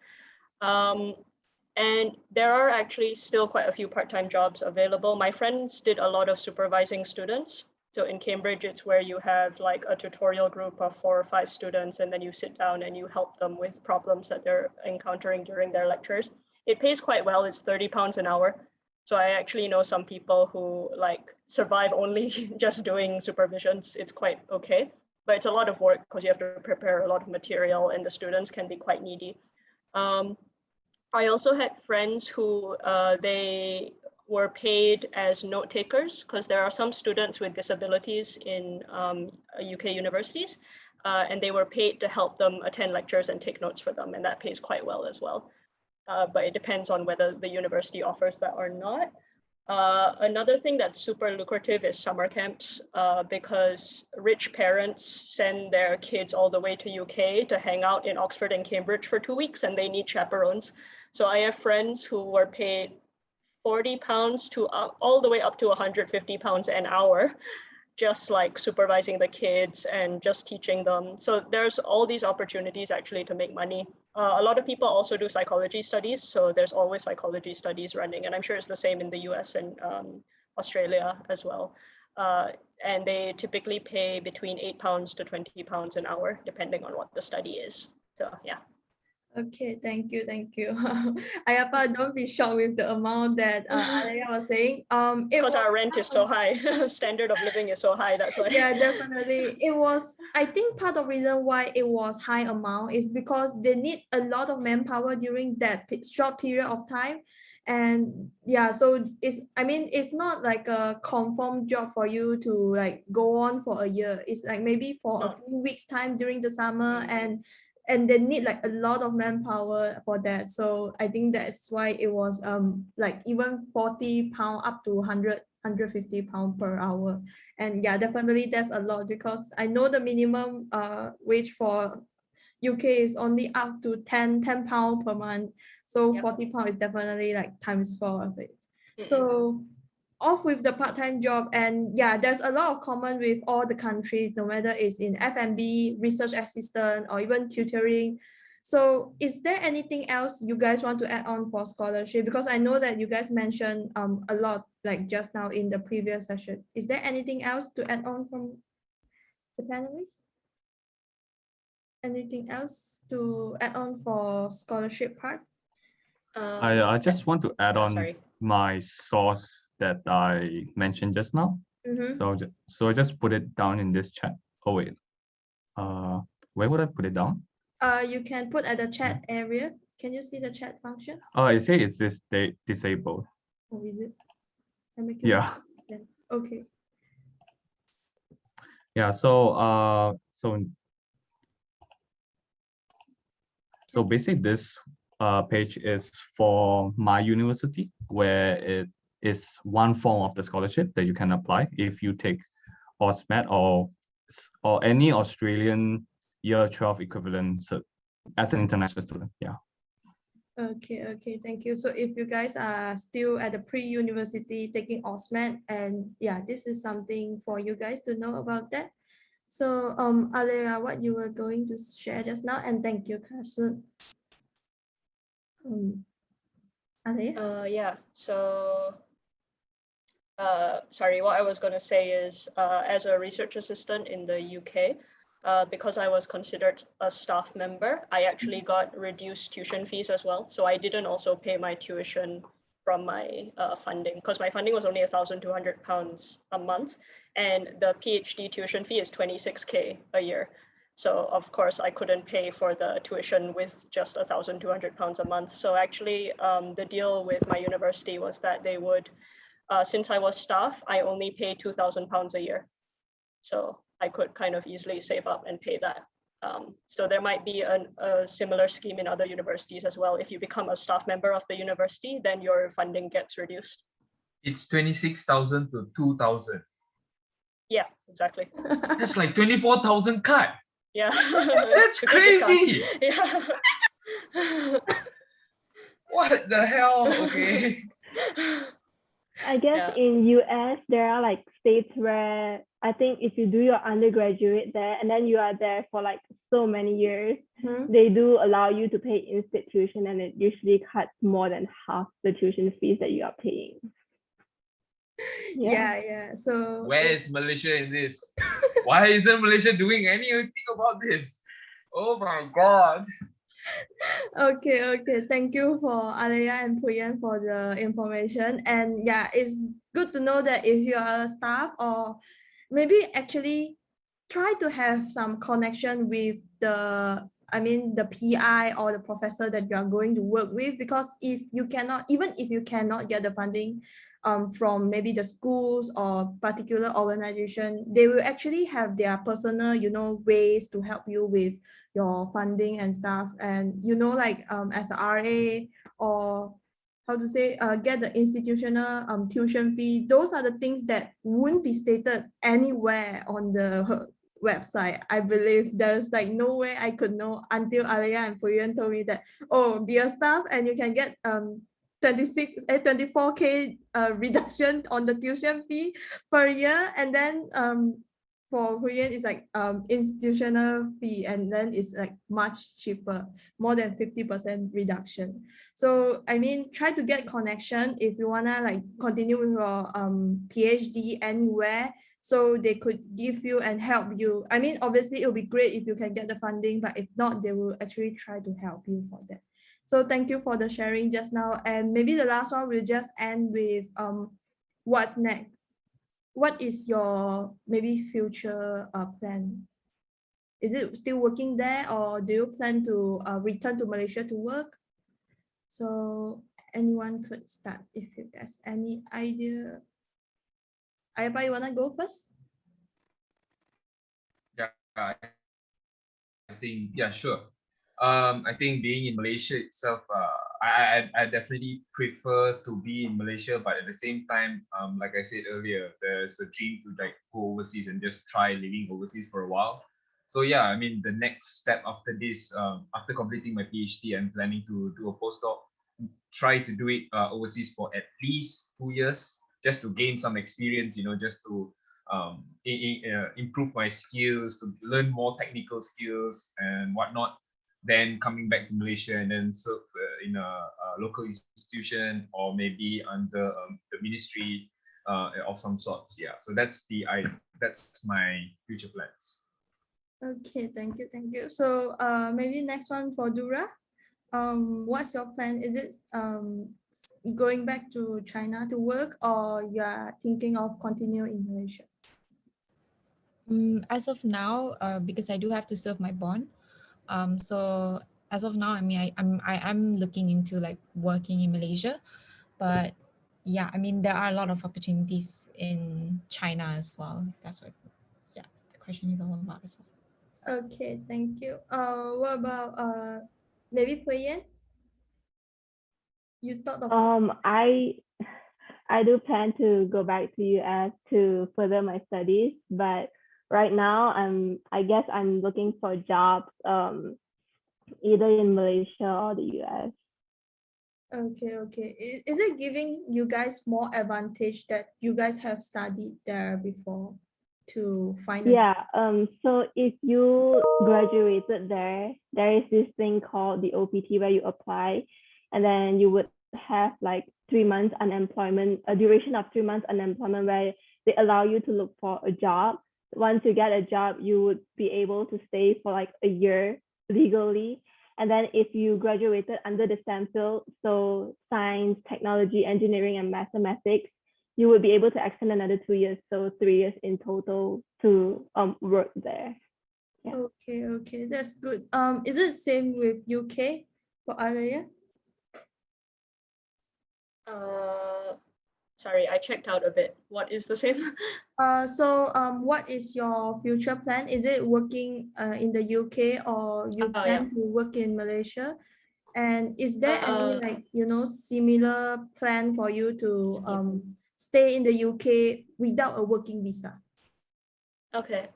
G: And there are actually still quite a few part-time jobs available. My friends did a lot of supervising students. So in Cambridge, it's where you have like a tutorial group of 4 or 5 students, and then you sit down and you help them with problems that they're encountering during their lectures. It pays quite well. It's £30 an hour. So I actually know some people who like survive only just doing supervisions. It's quite okay, but it's a lot of work because you have to prepare a lot of material, and the students can be quite needy. I also had friends who they were paid as note takers, because there are some students with disabilities in UK universities, and they were paid to help them attend lectures and take notes for them, and that pays quite well as well. But it depends on whether the university offers that or not. Another thing that's super lucrative is summer camps, because rich parents send their kids all the way to UK to hang out in Oxford and Cambridge for 2 weeks, and they need chaperones. So I have friends who were paid £40 to all the way up to £150 an hour, just like supervising the kids and just teaching them. So there's all these opportunities actually to make money. A lot of people also do psychology studies, so there's always psychology studies running, and I'm sure it's the same in the US and Australia as well. And they typically pay between £8 to £20 an hour, depending on what the study is. So yeah.
A: Okay, thank you. Ayapa, don't be shocked with the amount that Alaya was saying.
G: Because our rent is so high, standard of living is so high, that's why.
A: Yeah, definitely. It was, I think part of reason why it was high amount is because they need a lot of manpower during that short period of time. And yeah, so it's not like a confirmed job for you to like go on for a year. It's like maybe for a few weeks time during the summer, and they need like a lot of manpower for that. So I think that's why it was like even £40 up to 150 pounds per hour. And yeah, definitely that's a lot, because I know the minimum wage for UK is only up to 10 pounds per month. So
G: Yep.
A: £40 is definitely like times 4 of it. So off with the part-time job, and yeah, there's a lot of common with all the countries, no matter it's in F&B, research assistant, or even tutoring. So is there anything else you guys want to add on for scholarship? Because I know that you guys mentioned a lot like just now in the previous session. Is there anything else to add on from the panelists? Anything else to add on for scholarship part?
F: I just want to add on
G: sorry.
F: my source that I mentioned just now. So I just put it down in this chat. Oh wait, where would I put it down?
A: You can put at the chat area. Can you see the chat function?
F: Oh, I say it's this disabled.
A: Oh, is it?
F: Yeah.
A: Okay.
F: Yeah. So basically this page is for my university, where it is one form of the scholarship that you can apply if you take AusMed or any Australian year 12 equivalent as an international student. Yeah.
A: Okay, thank you. So if you guys are still at the pre-university taking AusMed, and yeah, this is something for you guys to know about that. So Alea, what you were going to share just now, and thank you, Carson. Alea?
G: Yeah, so sorry, what I was going to say is as a research assistant in the UK, because I was considered a staff member, I actually got reduced tuition fees as well. So I didn't also pay my tuition from my funding, because my funding was only £1,200 a month, and the PhD tuition fee is 26K a year. So of course I couldn't pay for the tuition with just £1,200 a month. So actually the deal with my university was that they would, since I was staff, I only pay £2,000 a year. So I could kind of easily save up and pay that. So there might be a similar scheme in other universities as well. If you become a staff member of the university, then your funding gets reduced.
D: It's 26,000 to 2,000.
G: Yeah, exactly.
D: That's like 24,000 cut.
G: Yeah.
D: That's crazy.
G: Yeah.
D: What the hell? Okay.
E: I guess in US, there are like states where I think if you do your undergraduate there and then you are there for like so many years, they do allow you to pay in-state tuition, and it usually cuts more than half the tuition fees that you are paying.
A: Yeah. So
D: where is Malaysia in this? Why isn't Malaysia doing anything about this? Oh my God.
A: Okay. Thank you for Alea and Puyan for the information. And yeah, it's good to know that if you are a staff, or maybe actually try to have some connection with the PI or the professor that you are going to work with, because if you cannot get the funding from maybe the schools or particular organization, they will actually have their personal, ways to help you with your funding and stuff. And like as a RA or how to say, get the institutional tuition fee. Those are the things that wouldn't be stated anywhere on the website. I believe there's like no way I could know until Alaya and Fuyan told me that, oh, be a staff and you can get 24K reduction on the tuition fee per year. And then for Huyen, it's like institutional fee, and then it's like much cheaper, more than 50% reduction. So I mean, try to get connection if you wanna like continue with your PhD anywhere, so they could give you and help you. I mean, obviously it'll be great if you can get the funding, but if not, they will actually try to help you for that. So thank you for the sharing just now. And maybe the last one will just end with what's next. What is your maybe future plan? Is it still working there, or do you plan to return to Malaysia to work? So anyone could start if you guys any idea. Ayapa, you wanna go first?
D: Yeah, I think, yeah, sure. I think being in Malaysia itself, I definitely prefer to be in Malaysia, but at the same time, like I said earlier, there's a dream to like go overseas and just try living overseas for a while. So yeah, I mean, the next step after this, after completing my PhD, I'm planning to do a postdoc, try to do it overseas for at least 2 years, just to gain some experience, just to improve my skills, to learn more technical skills and whatnot. Then coming back to Malaysia and then serve in a local institution or maybe under the ministry of some sorts. Yeah, so that's my future plans.
A: Okay, thank you, thank you. So maybe next one for Dura. What's your plan? Is it going back to China to work, or you are thinking of continuing in Malaysia?
C: As of now, because I do have to serve my bond, so as of now, I mean, I'm looking into like working in Malaysia, but yeah, I mean, there are a lot of opportunities in China as well. If that's what, yeah, the question is all about as well.
A: Okay, thank you. What about maybe Puyen? You thought of
E: I do plan to go back to US to further my studies, but right now I guess I'm looking for jobs either in Malaysia or the US.
A: Okay. Is it giving you guys more advantage that you guys have studied there before to find a
E: Yeah, so if you graduated there is this thing called the OPT where you apply, and then you would have like 3 months unemployment, a duration of 3 months unemployment, where they allow you to look for a job. Once you get a job, you would be able to stay for like a year legally. And then if you graduated under the STEM field, so science, technology, engineering, and mathematics, you would be able to extend another 2 years, so 3 years in total to work there. Yeah.
A: Okay, that's good. Is it same with UK for Alaya?
G: Sorry, I checked out a bit. What is the same?
A: So what is your future plan? Is it working in the UK, or you plan to work in Malaysia? And is there any like similar plan for you to stay in the UK without a working visa?
G: Okay,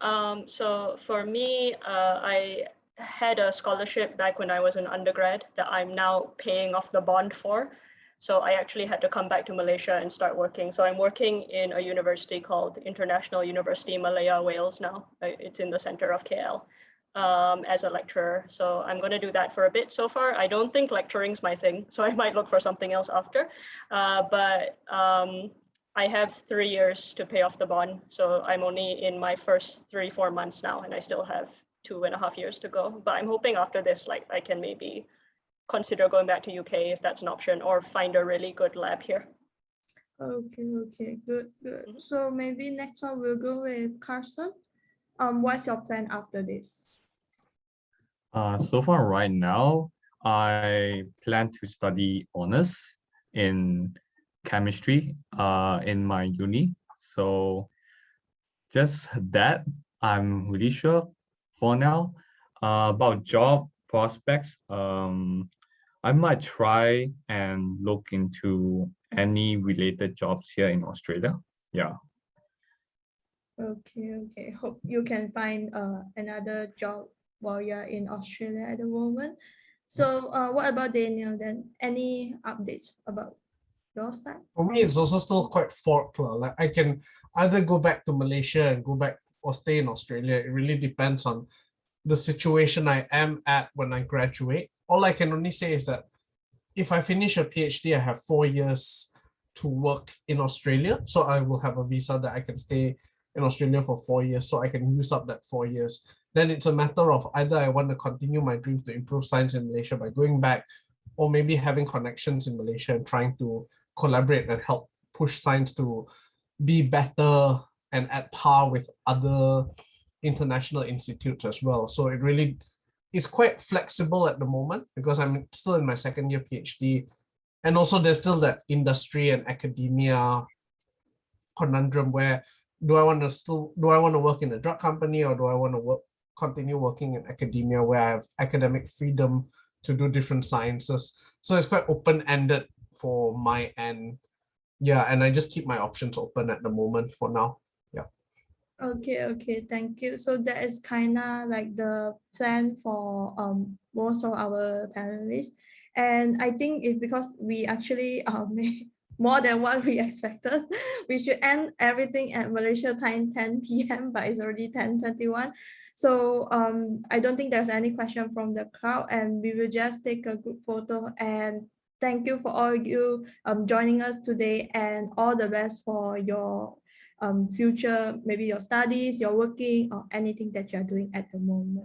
G: so for me, I had a scholarship back when I was an undergrad that I'm now paying off the bond for. So I actually had to come back to Malaysia and start working. So I'm working in a university called International University Malaya, Wales now. It's in the center of KL as a lecturer. So I'm going to do that for a bit so far. I don't think lecturing's my thing, so I might look for something else after. But I have 3 years to pay off the bond. So I'm only in my first 3-4 months now, and I still have 2.5 years to go. But I'm hoping after this, like I can maybe consider going back to UK if that's an option, or find a really good lab here.
A: Okay, good. So maybe next one we'll go with Carson. What's your plan after this?
F: So far right now, I plan to study honors in chemistry in my uni. So just that I'm really sure for now. About job prospects, I might try and look into any related jobs here in Australia. Yeah.
A: Okay. Hope you can find another job while you're in Australia at the moment. So what about Daniel then? Any updates about your side?
B: For me, it's also still quite forked. Like I can either go back to Malaysia and go back or stay in Australia. It really depends on the situation I am at when I graduate. All I can only say is that if I finish a PhD, I have 4 years to work in Australia. So I will have a visa that I can stay in Australia for 4 years. So I can use up that 4 years. Then it's a matter of either I want to continue my dream to improve science in Malaysia by going back, or maybe having connections in Malaysia and trying to collaborate and help push science to be better and at par with other international institutes as well. So it really is quite flexible at the moment because I'm still in my second year PhD. And also there's still that industry and academia conundrum where do I want to work in a drug company, or do I want to continue working in academia where I have academic freedom to do different sciences. So it's quite open-ended for my end. Yeah, and I just keep my options open at the moment for now. Yeah.
A: Okay, thank you. So that is kind of like the plan for most of our panelists. And I think it's because we actually made more than what we expected. We should end everything at Malaysia time 10 p.m., but it's already 10:21. So I don't think there's any question from the crowd, and we will just take a group photo. And thank you for all you joining us today, and all the best for your future, maybe your studies, your working, or anything that you're doing at the moment.